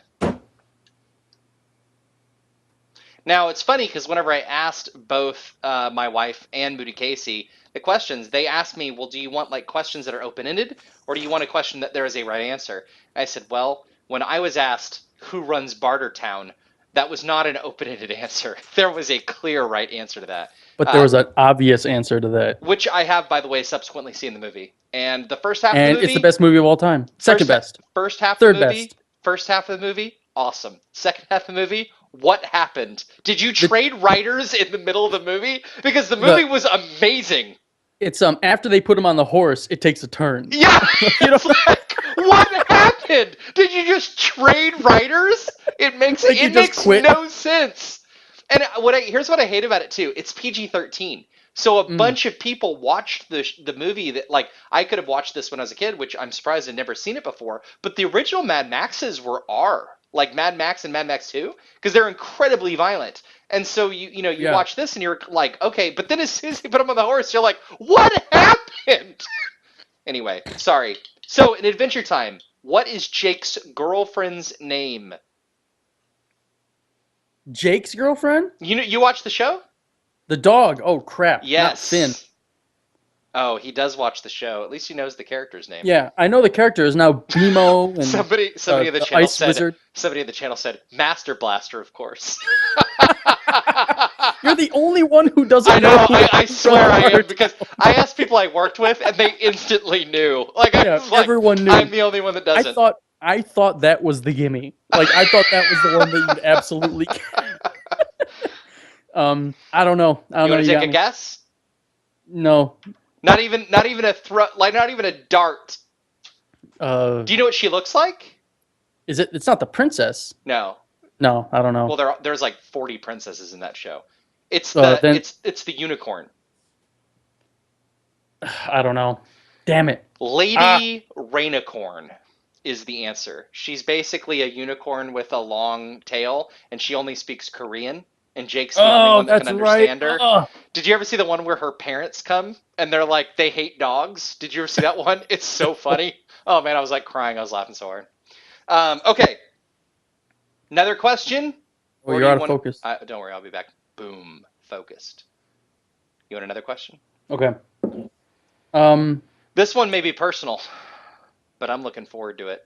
Now, it's funny because whenever I asked both my wife and Moody Casey the questions, they asked me, well, do you want like questions that are open-ended or do you want a question that there is a right answer? I said, well, when I was asked who runs Bartertown, that was not an open-ended answer. There was a clear right answer to that. But there was an obvious answer to that. Which I have, by the way, subsequently seen the movie. And the first half of the And it's the movie, best movie of all time. Second first best. first half of the Third movie, best. first half of the movie, awesome. Second half of the movie, what happened? Did you The trade writers in the middle of the movie? Because the movie the was amazing. it's after they put him on the horse, it takes a turn. Yeah, you know, it's like what happened? Did you just trade writers? It makes like you it just makes quit. no sense. And here's what I hate about it too. It's PG-13. So a Mm, bunch of people watched the movie that like I could have watched this when I was a kid, which I'm surprised I'd never seen it before. But the original Mad Maxes were R, like Mad Max and Mad Max 2, because they're incredibly violent. And so you yeah. watch this and you're like, okay, but then as soon as they put him on the horse, you're like, what happened? Anyway, sorry. So in Adventure Time, what is Jake's girlfriend's name? Jake's girlfriend? You watch the show? The dog. Oh crap. Not Finn. Yes. Oh, he does watch the show. At least he knows the character's name. Yeah, I know the character is now BMO and Somebody of the the channel Ice said Wizard. Master Blaster, of course. You're the only one who doesn't I know know. who I swear I am Bart. because I asked people I worked with and they instantly knew. Like I Yeah, was like, everyone I'm knew. the only one that I doesn't. thought I thought that was the gimme. Like I thought that was the one that you'd absolutely. I don't know. I don't You know. want to You take got a me. guess? No. Not even a throw, like not even a dart. Uh, Do you know what she looks like? is it? It's not the princess. No. No, I don't Well, know. there's like 40 princesses in that show. It's the Then it's the unicorn. I don't know. Damn it. Ah. Lady Rainicorn is the answer. She's basically a unicorn with a long tail, and she only speaks Korean. And Jake's the only Oh, one that can that's right. understand her. Oh. Did you ever see the one where her parents come and they're like they hate dogs? Did you ever see that one? It's so funny. Oh man, I was like crying. I was laughing so hard. Okay, another question, Oh, or you're do out you of want? focus. Don't worry, I'll be back. Boom, focused. You want another question? Okay. Um. This one may be personal, but I'm looking forward to it.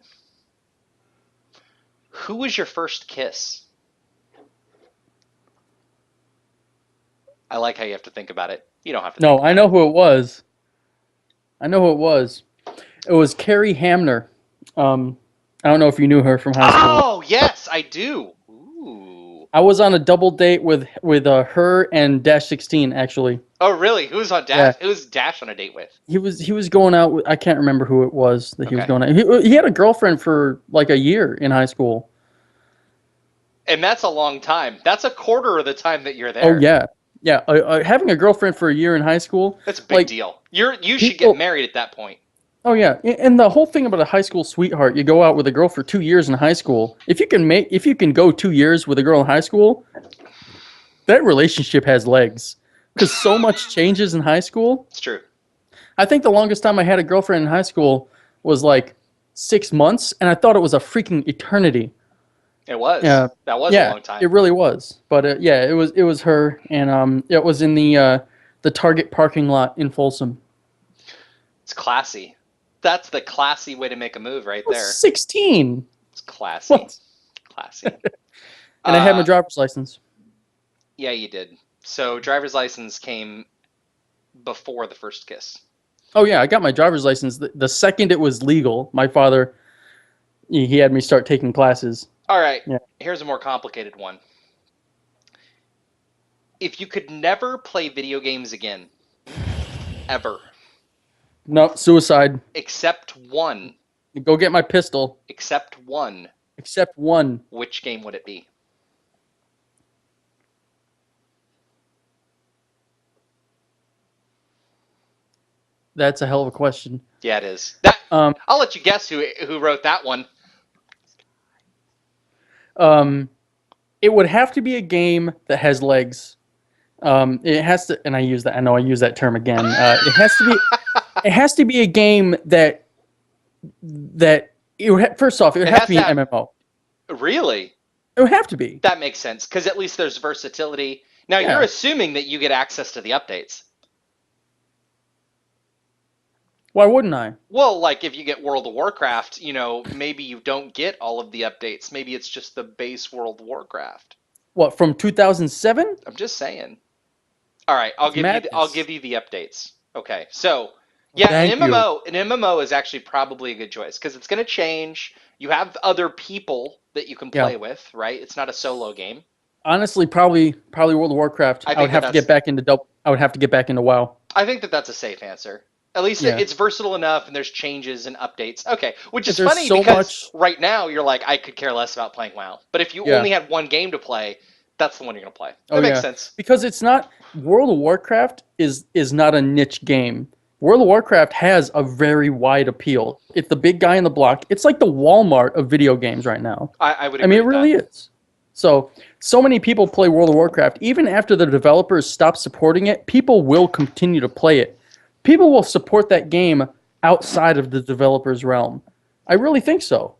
Who was your first kiss? I like how you have to think about it. You don't have to think No, I about know it. who it was. I know who it was. It was Carrie Hamner. I don't know if you knew her from high school. Oh, yes, I do. Ooh. I was on a double date with her and Dash 16 actually. Oh, really? Who's on Yeah, Dash? Who's Dash on a date with? he was going out with, I can't remember who it was that he was Okay. going out. He had a girlfriend for like a year in high school. And that's a long time. That's a quarter of the time that you're Oh there. yeah, yeah. Having a girlfriend for a year in high school, That's a big like deal. You should get people. married at that point. Oh yeah, and the whole thing about a high school sweetheart, you go out with a girl for 2 years in high school. If you can go 2 years with a girl in high school, that relationship has legs. Because so much changes in high school. It's true. I think the longest time I had a girlfriend in high school was like 6 months, and I thought it was a freaking eternity. It was. Yeah, That was a yeah, long time. it really was. But yeah, it was her, and it was in the Target parking lot in Folsom. It's classy. That's the classy way to make a move right I was there. 16. It's classy. What? Classy. And I had my Uh, driver's license. yeah, you did. So driver's license came before the first kiss. Oh yeah, I got my driver's license the second it was legal. My father, he had me start taking classes. All right. Yeah. Here's a more complicated one. If you could never play video games again, ever, No, suicide. except one, Go get my pistol. except one, Except one. which game would it be? That's a hell of a question. Yeah, it is. That Um, I'll let you guess who wrote that one. um, it would have to be a game that has legs. It has to, and I use that. I know I use that term again. It has to be. It has to be a game that first off, it would It have to has be to an have MMO. really. It would have to be. That makes sense because at least there's versatility. Now you're Yeah. assuming that you get access to the updates. Why wouldn't I? Well, like if you get World of Warcraft, maybe you don't get all of the updates. Maybe it's just the base World of Warcraft. What, from 2007? I'm just saying. All right, I'll It's give you I'll madness. give you the updates. Okay, so Well, yeah, thank you. An MMO is actually probably a good choice because it's going to change. You have other people that you can Yeah. play with, right? It's not a solo game. Honestly, probably World of Warcraft. I I would think that have to get that's back into I would have to get back into WoW. I think that that's a safe answer. At least Yeah. it's versatile enough and there's changes and updates. Okay, which is There's funny so because much. right now you're like, I could care less about playing WoW. But if you Yeah. only had one game to play, that's the one you're going to play. Oh That makes yeah. sense. Because it's not World of Warcraft is not a niche game. World of Warcraft has a very wide appeal. It's the big guy in the block. It's like the Walmart of video games right now. I would I mean, agree it with that. really is. So many people play World of Warcraft. Even after the developers stop supporting it, people will continue to play it. People will support that game outside of the developer's realm. I really think so.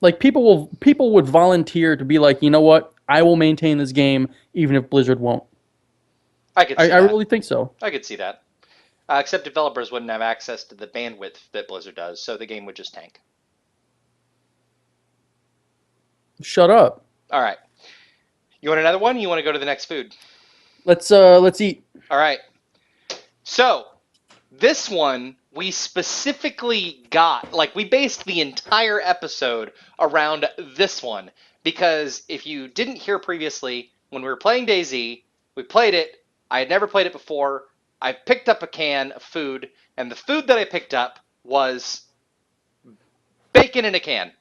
Like people would volunteer to be like, you know what? I will maintain this game even if Blizzard won't. I could I, see I that. really think so. I could see that. Except developers wouldn't have access to the bandwidth that Blizzard does, so the game would just tank. Shut up. All right. You want another one? You want to go to the next food? Let's eat. All right. So, this one we specifically got, like, we based the entire episode around this one. Because if you didn't hear previously, when we were playing DayZ, we played it. I had never played it before. I picked up a can of food, and the food that I picked up was bacon in a can.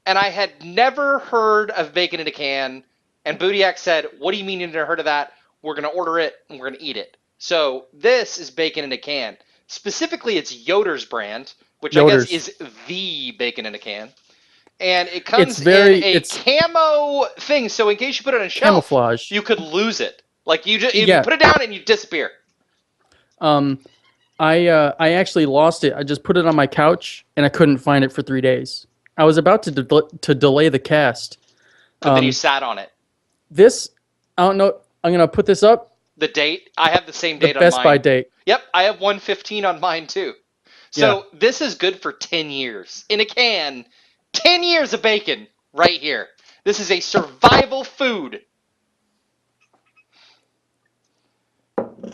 And I had never heard of bacon in a can. And Bootiak said, "What do you mean you never heard of that? We're going to order it and we're going to eat it." So this is bacon in a can. Specifically, it's Yoder's brand, which I guess Yoder's. is the bacon in a can. And it It's comes in very a it's camo thing, so in case you put it on a shelf, camouflage. you could lose it. Like you Yeah. put it down and you disappear. Um I actually lost it. I just put it on my couch and I couldn't find it for 3 days. I was about to delay the cast. But then you Um sat on it. this I don't know. I'm going to put this up. The date, I have the same The date on Best Buy mine. date. Yep, I have 115 on mine too. Yeah. So this is good for 10 years. In a can, 10 years of bacon right here. This is a survival food.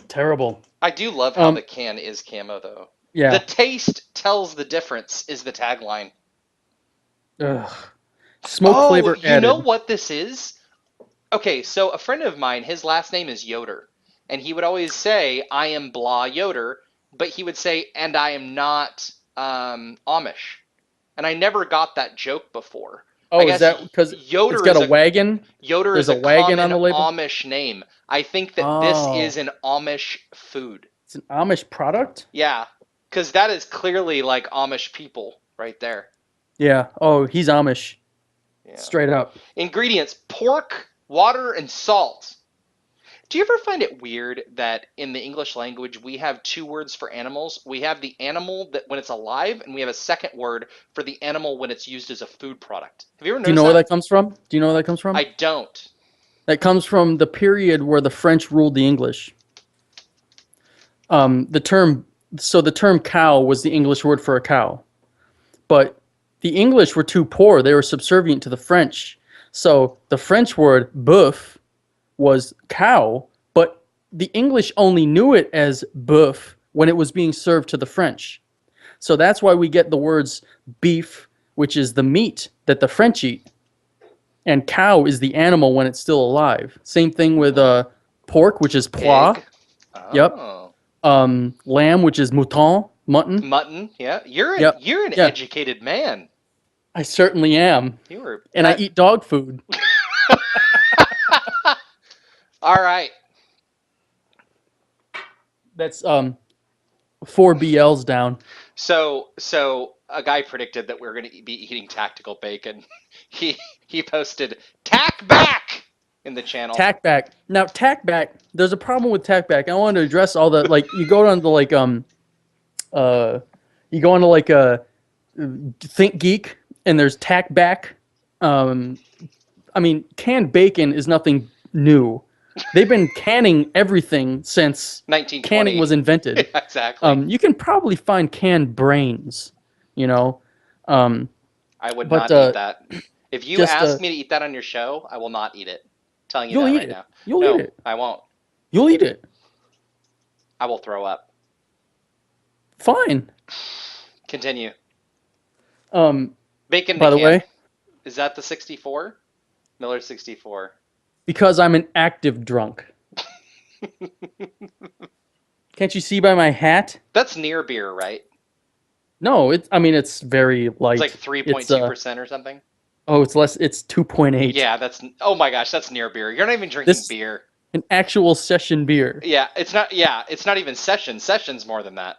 Terrible. I do love how the can is camo though. The Yeah. taste tells the difference is the tagline. Ugh. Smoke Oh, flavor you know added. what this is? Okay, so a friend of mine, his last name is Yoder. and he would always say, "I am blah Yoder," but he would say, "And I am not Amish." And I never got that joke before. I Oh, is guess that because it's Yoder got is a a wagon? Yoder There's is a a wagon on common the label. Amish name. I think that this is Oh, an Amish food. it's an Amish product. Yeah, because that is clearly like Amish people right there. Yeah. Oh, he's Amish, Yeah. straight up. Ingredients: pork, water, and salt. Do you ever find it weird that in the English language we have two words for animals? We have the animal that when it's alive, and we have a second word for the animal when it's used as a food product. Have you ever Do you noticed know where that? that comes from? Do you know where that comes from? I don't. That comes from the period where the French ruled the English. The term the term cow was the English word for a cow, but the English were too poor. They were subservient to the French. So the French word boeuf was cow, but the English only knew it as boeuf when it was being served to the French. So that's why we get the words beef, which is the meat that the French eat, and cow is the animal when it's still alive. Same thing with Hmm. pork, which is pois. Pig. Yep. Oh. Lamb, which is mouton, mutton. Mutton. Yeah. Yep. You're an Yeah, educated man. I certainly am. You were And I that. eat dog food. All right. That's 4 BLs down. So a guy predicted that we are going to be eating tactical bacon. He he posted tack back in the channel. Tack back. Now tack back. There's a problem with tack back. I wanted to address all the like. You go on to like uh, you go on to like Think Geek, and there's tack back. Um, I mean, canned bacon is nothing new. They've been canning everything since canning 1920. was invented. Exactly. You can probably find canned brains, you know. Um, I would but not eat that. If you just ask me to eat that on your show, I will not eat it. I'm telling you you'll that eat right it. now. You'll eat No, it. I won't. You'll eat it. I will throw up. Fine. Continue. Um, Bacon by the McCamp. way, Is that the 64? Miller 64. because I'm an active drunk. Can't you see by my hat? That's near beer, right? No, it's. I mean, it's very It's like light. It's 3.2% or something. oh, it's less. It's 2.8. Yeah, that's oh my gosh, that's near beer. You're not even drinking This beer. an actual session beer. Yeah, it's not. Yeah, it's not even session. Session's more than that.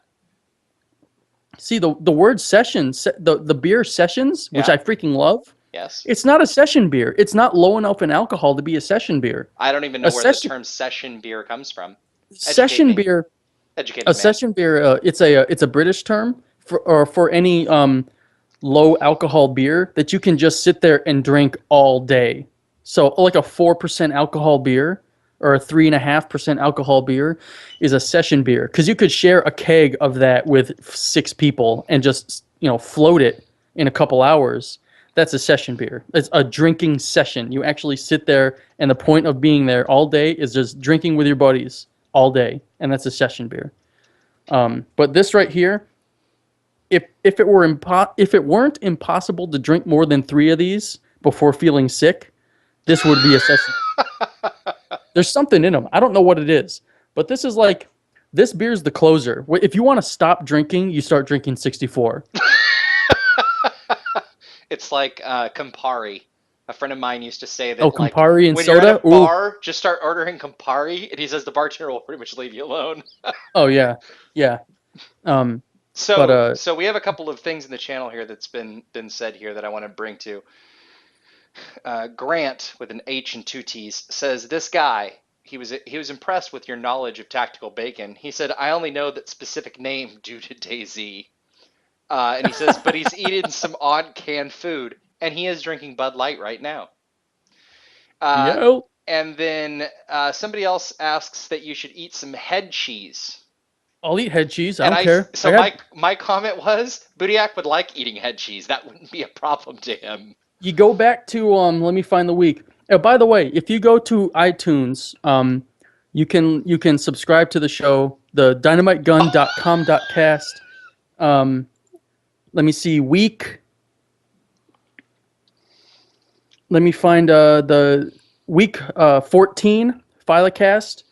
See the word session, the beer sessions, which Yeah. I freaking love. Yes. It's not a session beer. It's not low enough in alcohol to be a session beer. I don't even know A where the session term session beer comes from. Educate session me. beer, a Educated man. session beer. It's a British term for any low alcohol beer that you can just sit there and drink all day. So like a 4% alcohol beer or a 3.5% alcohol beer is a session beer because you could share a keg of that with 6 people and just float it in a couple hours. That's a session beer. It's a drinking session. You actually sit there, and the point of being there all day is just drinking with your buddies all day, and that's a session beer. But this right here, if it weren't impossible to drink more than 3 of these before feeling sick, this would be a session. There's something in them. I don't know what it is, but this beer's the closer. If you want to stop drinking, you start drinking 64. It's like Campari. A friend of mine used to say Oh, that like Campari and when you're at a soda. Ooh. bar, just start ordering Campari, and he says the bartender will pretty much leave you alone. Oh yeah, yeah. Um, but So we have a couple of things in the channel here that's been said here that I want to bring to. Grant with an H and two T's says this guy he was impressed with your knowledge of tactical bacon. He said I only know that specific name due to Daisy. And he says, but he's eating some odd canned food, and he is drinking Bud Light right now. Uh, yeah, and then somebody else asks that you should eat some head cheese. I'll eat head cheese. I And don't care. so I got my comment was, Budiak would like eating head cheese. That wouldn't be a problem to him. you go back to let me find the week. By the way, if you go to iTunes, you can subscribe to the show, the dynamitegun.com.cast. Let me see week. Let me find the week 14 Philocast.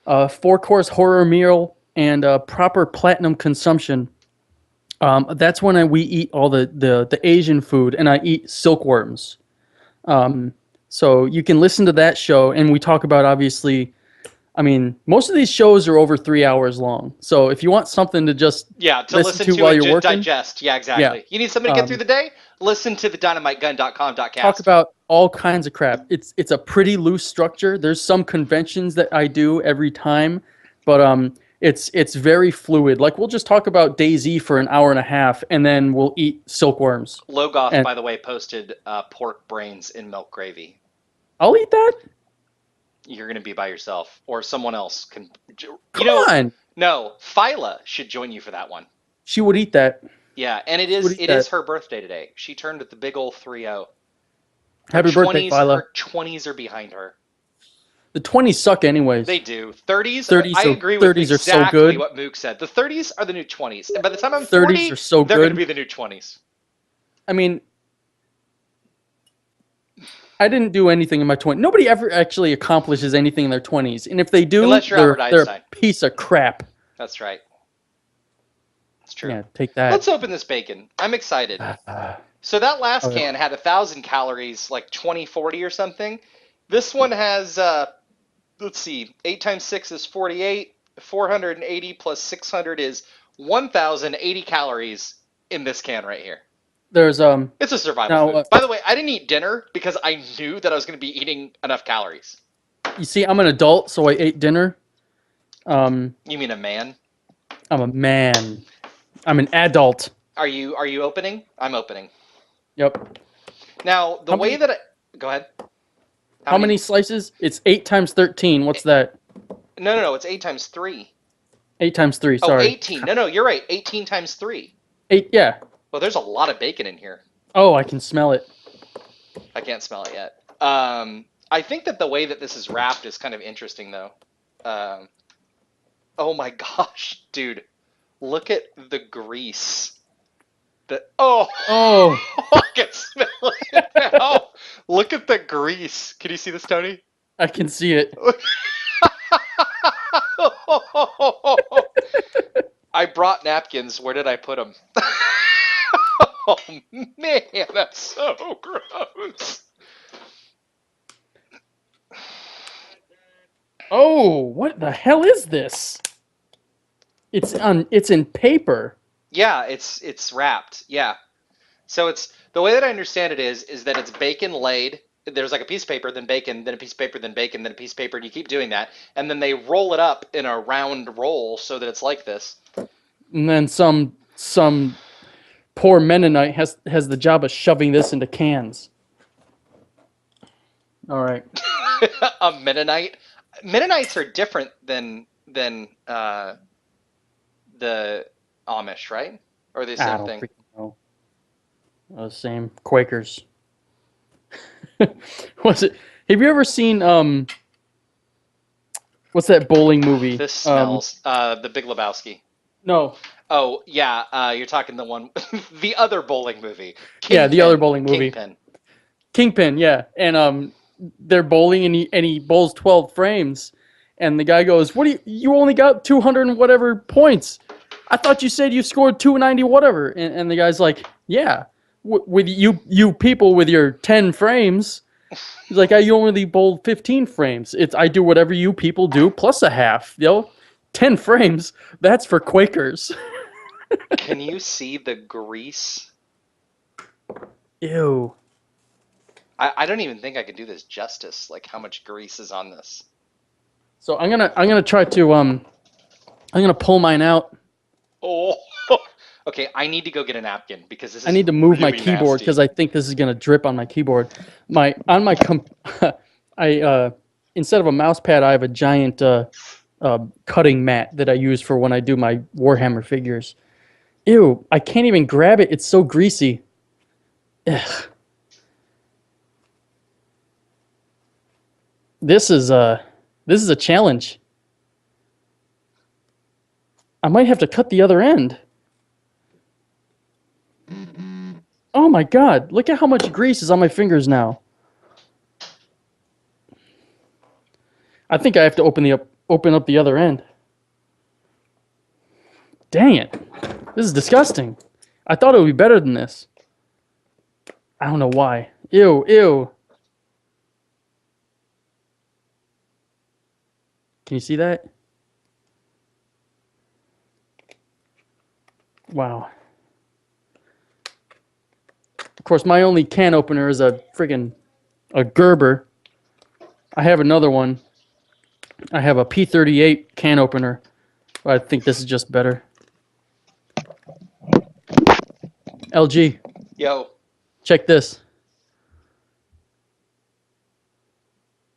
4-course horror meal, and proper platinum consumption. That's when we eat all the Asian food, and I eat silkworms. Um, so you can listen to that show, and we talk about obviously. I mean, most of these shows are over 3 hours long. So if you want something to just Yeah, to listen listen to to while and you're working, digest. Yeah, yeah. exactly. You need something to get through Um, the day? Listen to the dynamitegun.com talk cast. about all kinds of crap. It's a pretty loose structure. There's some conventions that I do every time, but it's very fluid. Like we'll just talk about DayZ for an hour and a half, and then we'll eat silkworms, Logoth, and by the way, posted pork brains in milk gravy. I'll eat that. You're going to be by yourself, or someone else can. You Come know, on, no, Phyla should join you for that one. she would eat that. Yeah, and it She would is eat it is that. her birthday today. She turned at the big old 3-0. Her Happy birthday, 20s, Phyla. her 20s are behind her. The 20s suck They anyways. do. 30s, 30s I are agree with 30s are so exactly good. what Mook said. The 30s are the new 20s. And by the time I'm 30s are 40, so they're going to good. be the new 20s. I mean, I didn't do anything in my 20s. Nobody ever actually accomplishes anything in their 20s. And if they do, Unless you're they're Albert they're a Einstein. piece of crap. That's right. It's true. Yeah, take that. Let's open this bacon. I'm excited. Uh, So that last okay. can had 1,000 calories, like 2040 or something. This one has, let's see, 8 times 6 is 48. 480 plus 600 is 1,080 calories in this can right here. There's It's a survival now food. By the way, I didn't eat dinner because I knew that I was going to be eating enough calories. you see, I'm an adult, so I ate dinner. You mean a man? I'm a man. I'm an adult. Are you opening? I'm opening. Yep. Now, the How way many that I go ahead. How how many? many slices? It's 8 times 13. What's that? No. It's 8 times 3. 8 times 3, Oh, sorry. 18. No, you're right. 18 times 3. 8, yeah. Well, there's a lot of bacon in here. Oh, I can smell it. I can't smell it yet. I think that the way that this is wrapped is kind of interesting, though. Um, oh my gosh, dude. Look at the grease. Oh, Oh, I can smell it now. Look at the grease. Can you see this, Tony? I can see it. I brought napkins. Where did I put them? Oh man, that's so gross. Oh, what the hell is this? It's in paper. Yeah, it's wrapped. Yeah. So it's the way that I understand it is that it's bacon laid. There's like a piece of paper, then bacon, then a piece of paper, then bacon, then a piece of paper, and you keep doing that, and then they roll it up in a round roll so that it's like this. And then some poor Mennonite has the job of shoving this into cans. All right. A Mennonite. Mennonites are different than the Amish, right? Or are they the I same don't thing? freaking know. Same Quakers. Was it? Have you ever seen what's that bowling movie? This smells. The Big Lebowski. No. Oh yeah, you're talking the one, the other bowling movie, Yeah, the other Kingpin. bowling movie. Kingpin. Kingpin, yeah. And they're bowling and he bowls 12 frames and the guy goes, "What do you only got 200 and whatever points? I thought you said you scored 290 whatever." And the guy's like, "Yeah, with you people with your 10 frames." He's like, "I only bowled 15 frames. It's I do whatever you people do plus a half. 10 frames, that's for Quakers." Can you see the grease? Ew. I don't even think I could do this justice. Like how much grease is on this? So I'm gonna try to I'm gonna pull mine out. Oh, okay. I need to go get a napkin because this I is need to move my really keyboard because nasty. I think this is gonna drip on my keyboard. I instead of a mouse pad, I have a giant cutting mat that I use for when I do my Warhammer figures. Ew! I can't even grab it. It's so greasy. Ugh. This is a challenge. I might have to cut the other end. Oh my god, look at how much grease is on my fingers now. I think I have to open open up the other end. Dang it. This is disgusting. I thought it would be better than this. I don't know why. Ew, ew. Can you see that? Wow. Of course, my only can opener is a friggin' a Gerber. I have another one. I have a P38 can opener. I think this is just better. LG, Yo, check this.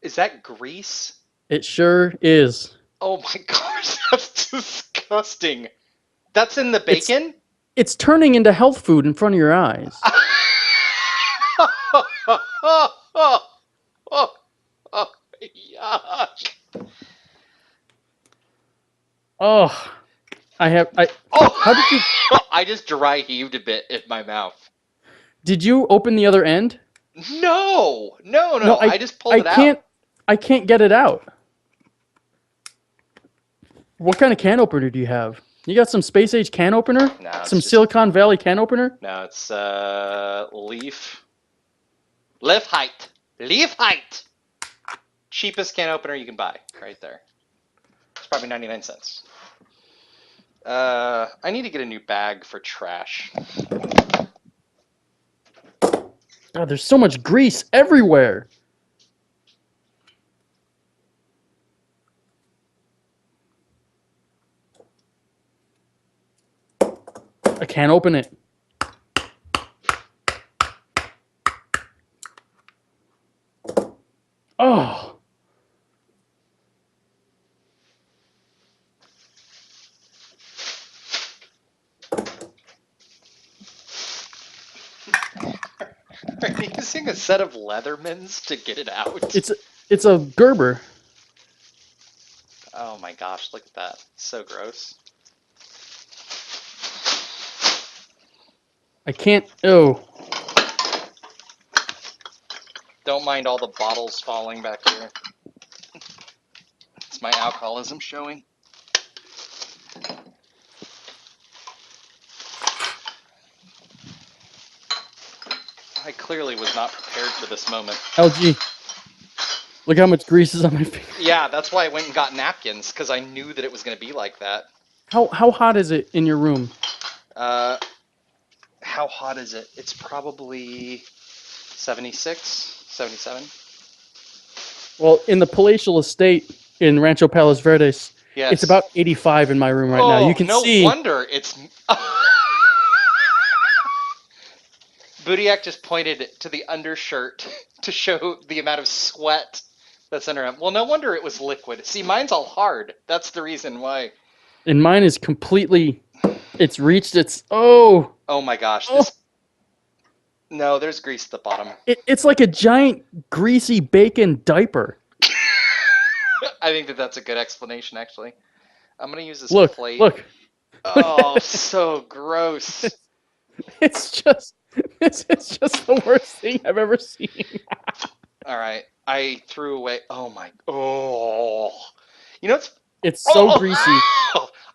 is that grease? It sure is. Oh my gosh, that's disgusting. That's in the It's bacon? it's turning into health food in front of your eyes. Oh, yuck. Oh, I how did you Oh, I just dry heaved a bit in my mouth. did you open the other end? No, no, No, no. I just pulled I it out. can't get it out. What kind of can opener do you have? You got some space age can opener? No, it's Some just Silicon Valley can opener? no. It's Leaf height. Leaf height. Cheapest can opener you can buy, right there. It's probably 99 cents. I need to get a new bag for trash. God, there's so much grease everywhere. I can't open it. Oh. Are you using a set of Leathermans to get it out? It's a Gerber. Oh my gosh, look at that. So gross. I can't. Oh. Don't mind all the bottles falling back here. It's my alcoholism showing. I clearly was not prepared for this moment. LG. Look how much grease is on my finger. Yeah, that's why I went and got napkins, because I knew that it was going to be like that. How hot is it in your room? Uh, how hot is it? It's probably 76, 77. Well, in the palatial estate in Rancho Palos Verdes, Yes. it's about 85 in my room right now. You Oh, can no see. wonder it's. Budiak just pointed to the undershirt to show the amount of sweat that's under him. Well, no wonder it was liquid. See, mine's all hard. That's the reason why. And mine is completely. It's reached its. Oh. Oh my gosh, Oh. this. No, there's grease at the bottom. It's like a giant greasy bacon diaper. I think that that's a good explanation, actually. I'm gonna use this Look, plate. look. Oh, so gross. It's just. It's just the worst thing I've ever seen. All right, I threw away. Oh my. Oh. You know what's. It's so Oh! greasy.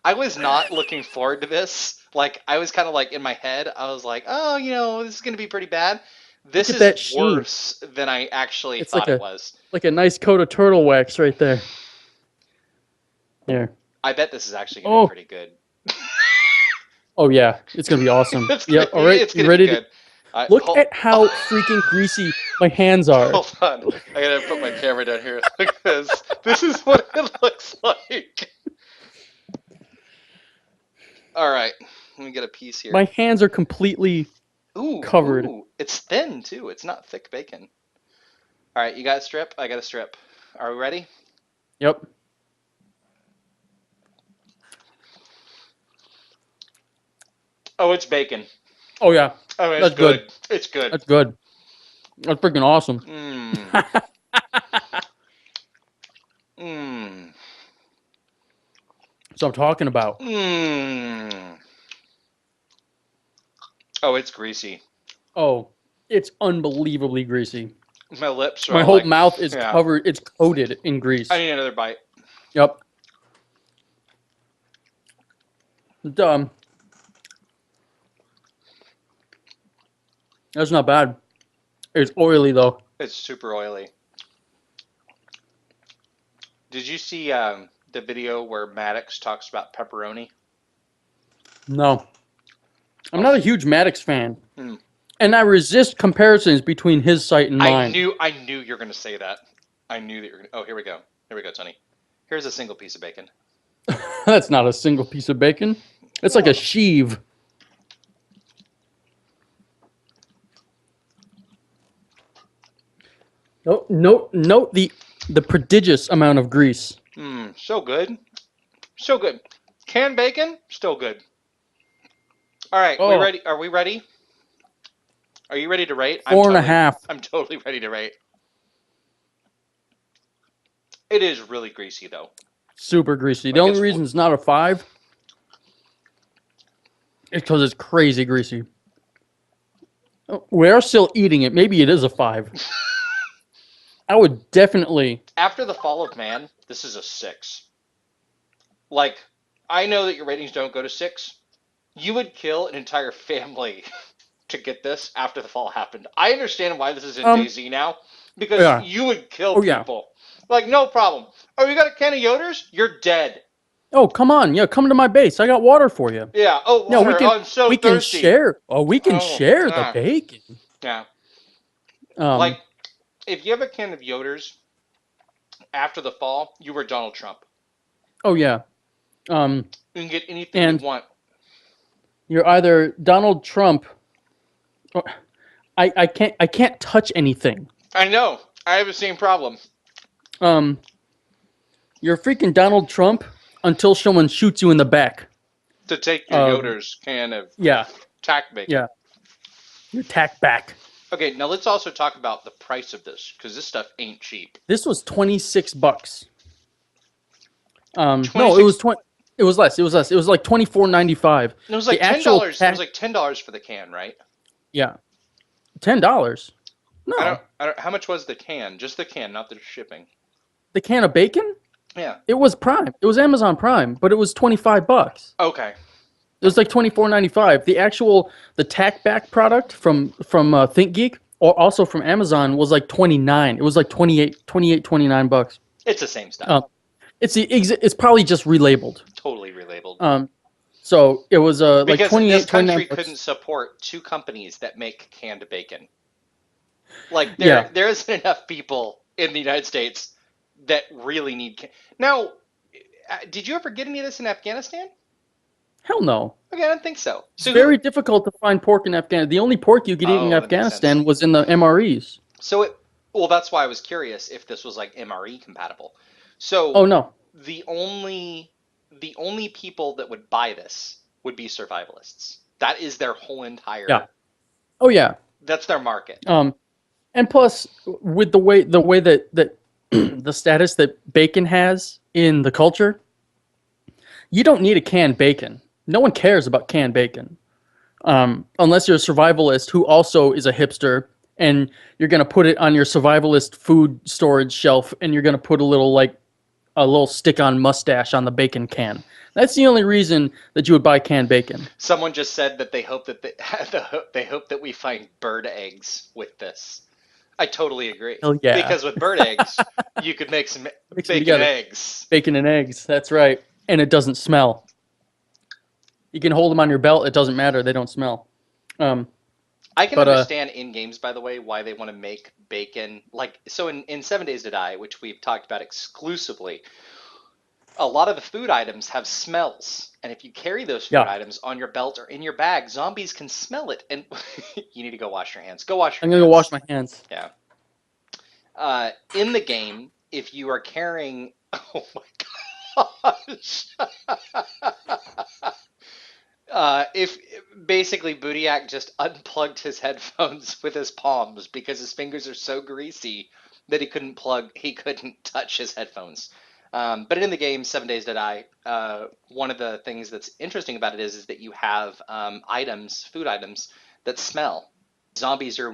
I was not looking forward to this. Like, I was kind of like in my head, I was like, oh, this is going to be pretty bad. This Look at that is sheen. worse than I actually It's thought it was. like a nice coat of turtle wax right there. There. I bet this is actually going to be pretty good. Oh yeah, it's gonna be awesome. Yeah. All right. It's You going to be ready? good. Look at how freaking greasy my hands are. Hold on. I gotta put my camera down here. Look at this. This is what it looks like. All right. Let me get a piece here. My hands are completely covered. Ooh, it's thin too. It's not thick bacon. All right, you got a strip? I got a strip. Are we ready? Yep. Oh, it's bacon. Oh yeah. Oh, it's That's good. It's good. That's good. That's freaking awesome. Mmm. Mmm. That's what I'm talking about. Mmm. Oh, it's greasy. Oh, it's unbelievably greasy. My lips are My all whole like, mouth is yeah. covered. It's coated in grease. I need another bite. Yep. Um, that's not bad. It's oily though. It's super oily. Did you see the video where Maddox talks about pepperoni? No, I'm Oh, not a huge Maddox fan, hmm. and I resist comparisons between his site and mine. I knew you were going to say that. I knew that you're going to. Oh, here we go. Here we go, Tony. Here's a single piece of bacon. That's not a single piece of bacon. It's like a Well, sheave. Note the prodigious amount of grease. so good. So good. Canned bacon, still good. All right, we Oh, ready? Are we ready? Are you ready to rate? four and a half. I'm totally ready to rate. It is really greasy though. Super greasy. The Like only it's reason it's not a 5 is because it's crazy greasy. We are still eating it. Maybe it is a 5. I would definitely. after the fall of man, this is a 6. Like I know that your ratings don't go to 6. You would kill an entire family to get this after the fall happened. I understand why this is in Um. DayZ now because Yeah. you would kill Oh yeah. people. Like no problem. Oh, you got a can of Yoders? You're dead. Oh come on. Yeah, come to my base. I got water for you. Yeah. Oh, No, we water. can Oh, I'm so we can thirsty. share. Oh, we can Oh, share the yeah. bacon. Yeah. Like, Um. if you have a can of Yoders after the fall, you were Donald Trump. Oh yeah. Um. You can get anything you And want. you're either Donald Trump. Or, I can't touch anything. I know. I have the same problem. Um. You're freaking Donald Trump until someone shoots you in the back. To take your Um. Yoder's can of Yeah. tack bacon. Yeah. You're tack back. Okay, now let's also talk about the price of this, because this stuff ain't cheap. This was $26. No, it was 26. 20. It was less. It was less. It was like 24.95. It was The like actual $10. It was tax. like $10 for the can, right? Yeah, $10. I don't. No, I don't. How much was the can? Just the can, not the shipping. the can of bacon. Yeah. It was Prime. It was Amazon Prime, but it was $25. Okay. It was like 24.95. The tack back product from ThinkGeek or also from Amazon was like 29. It was like 29 bucks. It's the same stuff. It's probably just relabeled. Totally relabeled. So it was like Because this 29 country couldn't bucks. support two companies that make canned bacon. Like Yeah. there isn't enough people in the United States that really need Now, did you ever get any of this in Afghanistan? Hell no. Okay, I don't think so. It's So who? very difficult to find pork in Afghanistan. The only pork you could eat in Oh, that makes sense. Afghanistan was in the MREs. So well, that's why I was curious if this was like MRE compatible. Oh So no. the only the only people that would buy this would be survivalists. That is their whole Yeah. entire. Oh yeah. That's their market. And plus, with the way that the status that bacon has in the culture, you don't need a canned bacon. No one cares about canned bacon, unless you're a survivalist who also is a hipster, and you're gonna put it on your survivalist food storage shelf, and you're gonna put a little stick-on mustache on the bacon can. That's the only reason that you would buy canned bacon. Someone just said that they hope that they hope that we find bird eggs with this. I totally agree. Hell yeah. Because with bird eggs, you could make some Mix them bacon and together. eggs. Bacon and eggs. That's right. And it doesn't smell. You can hold them on your belt. It doesn't matter. They don't smell. Um, I can but understand in games, by the way, why they want to make bacon. Like, so in 7 Days to Die, which we've talked about exclusively, a lot of the food items have smells. And if you carry those food yeah, items on your belt or in your bag, zombies can smell it. And you need to go wash your hands. Go wash I'm your gonna go wash hands. my hands. Yeah. In the game, if you are carrying, oh my gosh, if basically Budiak just unplugged his headphones with his palms because his fingers are so greasy that he couldn't touch his headphones. But in the game, 7 Days to Die, one of the things that's interesting about it is that you have food items that smell. zombies are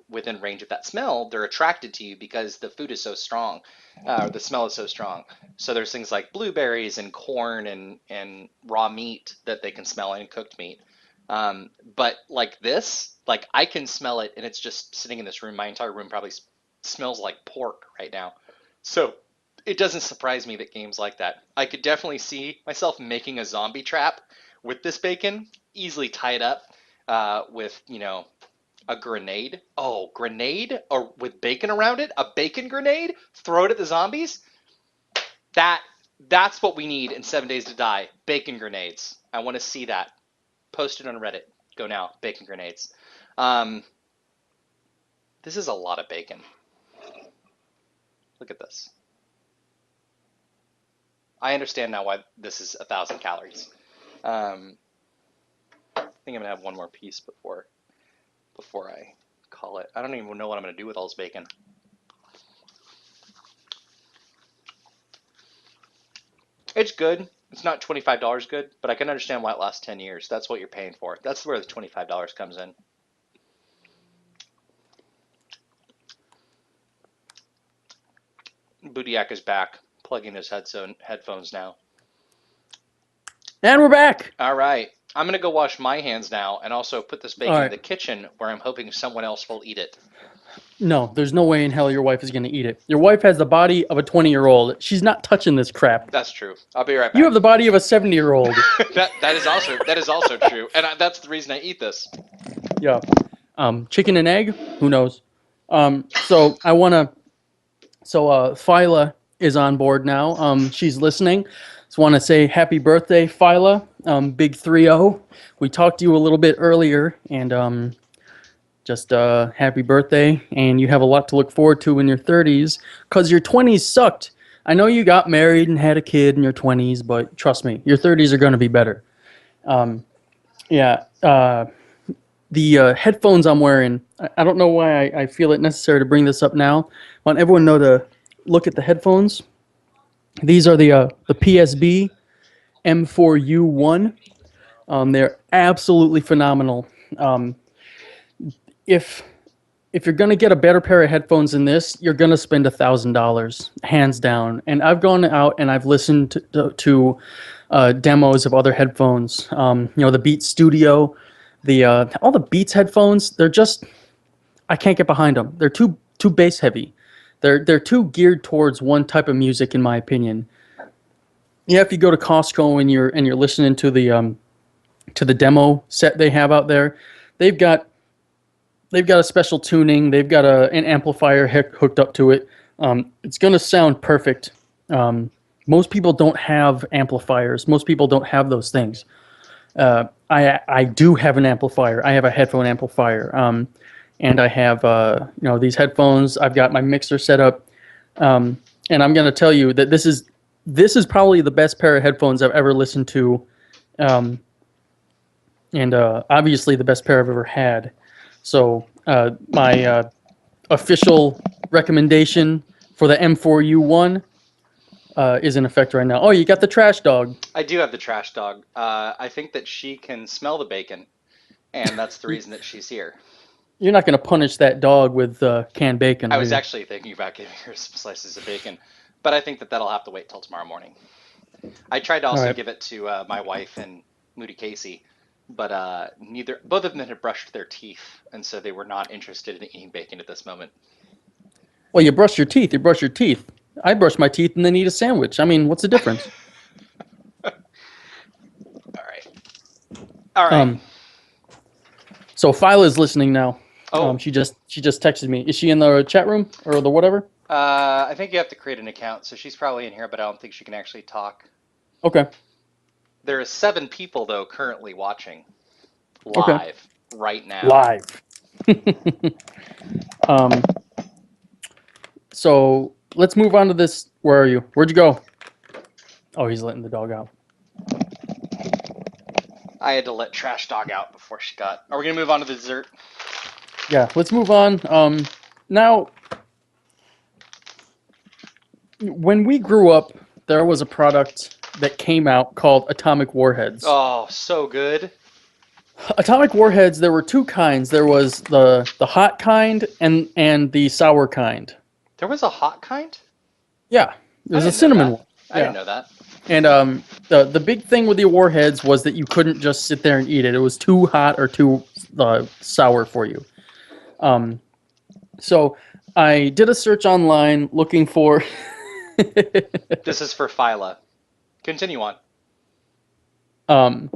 within range of that smell, they're attracted to you because the food is so strong, the smell is so strong. So there's things like blueberries and corn and raw meat that they can smell and cooked meat. But like this, like I can smell it, and it's just sitting in this room. My entire room probably smells like pork right now. So it doesn't surprise me that games like that. I could definitely see myself making a zombie trap with this bacon, easily tie it up with, a grenade. Oh, grenade or with bacon around it, a bacon grenade, throw it at the zombies. That that's what we need in 7 Days to Die. Bacon grenades. I want to see that. Post it on Reddit. Go now. Bacon grenades. Um, this is a lot of bacon. Look at this. I understand now why this is 1,000 calories. I think I'm gonna have one more piece before I call it. I don't even know what I'm gonna do with all this bacon. It's good. It's not $25 good, but I can understand why it lasts 10 years. That's what you're paying for. That's where the $25 comes in. Budiak is back, plugging his headphones now. And we're back. All right. I'm going to go wash my hands now and also put this bacon All in right. the kitchen where I'm hoping someone else will eat it. No, there's no way in hell your wife is going to eat it. Your wife has the body of a 20-year-old. She's not touching this crap. That's true. I'll be right back. You have the body of a 70-year-old. that is also true, and that's the reason I eat this. Yeah. Chicken and egg? Who knows? So I want to. So Phyla is on board now. She's listening. Just want to say happy birthday, Phyla. Big 3-0. We talked to you a little bit earlier, and just happy birthday. And you have a lot to look forward to in your 30s, because your 20s sucked. I know you got married and had a kid in your 20s, but trust me, your 30s are going to be better. Yeah. The headphones I'm wearing, I don't know why I feel it necessary to bring this up now. I want everyone to know to look at the headphones. These are the PSB M4U1. They're absolutely phenomenal. If you're going to get a better pair of headphones than this, you're going to spend $1,000, hands down. And I've gone out and I've listened to demos of other headphones. The Beats Studio, all the Beats headphones. They're just, I can't get behind them. They're too bass heavy. They're too geared towards one type of music, in my opinion. Yeah, if you go to Costco and you're listening to the demo set they have out there, they've got a special tuning. They've got an amplifier hooked up to it. It's going to sound perfect. Most people don't have amplifiers. Most people don't have those things. I do have an amplifier. I have a headphone amplifier. And I have these headphones. I've got my mixer set up. And I'm going to tell you that this is probably the best pair of headphones I've ever listened to. And obviously the best pair I've ever had. So my official recommendation for the M4U1 is in effect right now. Oh, you got the trash dog. I do have the trash dog. I think that she can smell the bacon, and that's the reason that she's here. You're not going to punish that dog with canned bacon. I was actually thinking about giving her some slices of bacon, but I think that'll have to wait till tomorrow morning. I tried to also give it to my wife and Moody Casey, but both of them had brushed their teeth, and so they were not interested in eating bacon at this moment. Well, you brush your teeth. You brush your teeth. I brush my teeth and then eat a sandwich. I mean, what's the difference? All right. So Phyla is listening now. Oh. She just texted me. Is she in the chat room or the whatever? I think you have to create an account, so she's probably in here, but I don't think she can actually talk. Okay. There are 7 people though currently watching live right now. Live. So let's move on to this. Where are you? Where'd you go? Oh, he's letting the dog out. I had to let Trash Dog out before she got. Are we gonna move on to the dessert? Yeah, let's move on. Now, when we grew up, there was a product that came out called Atomic Warheads. Oh, so good. Atomic warheads, there were two kinds. There was the hot kind and the sour kind. There was a hot kind? Yeah, I there's a didn't know cinnamon that. one. I didn't Yeah, know that. and the big thing with the warheads was that you couldn't just sit there and eat it. It was too hot or too sour for you. Um, so I did a search online looking for. This is for Phyla. Continue on. um,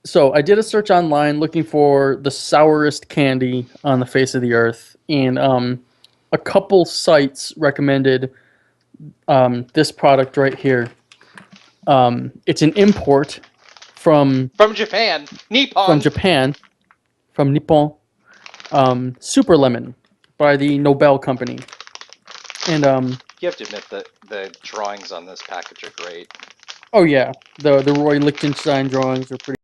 so I did a search online looking for the sourest candy on the face of the earth, and a couple sites recommended this product right here. It's an import from From Japan, from Nippon. Japan, from Nippon. Super Lemon by the Nobel Company, and You have to admit that the drawings on this package are great. oh yeah, the Roy Lichtenstein drawings are pretty.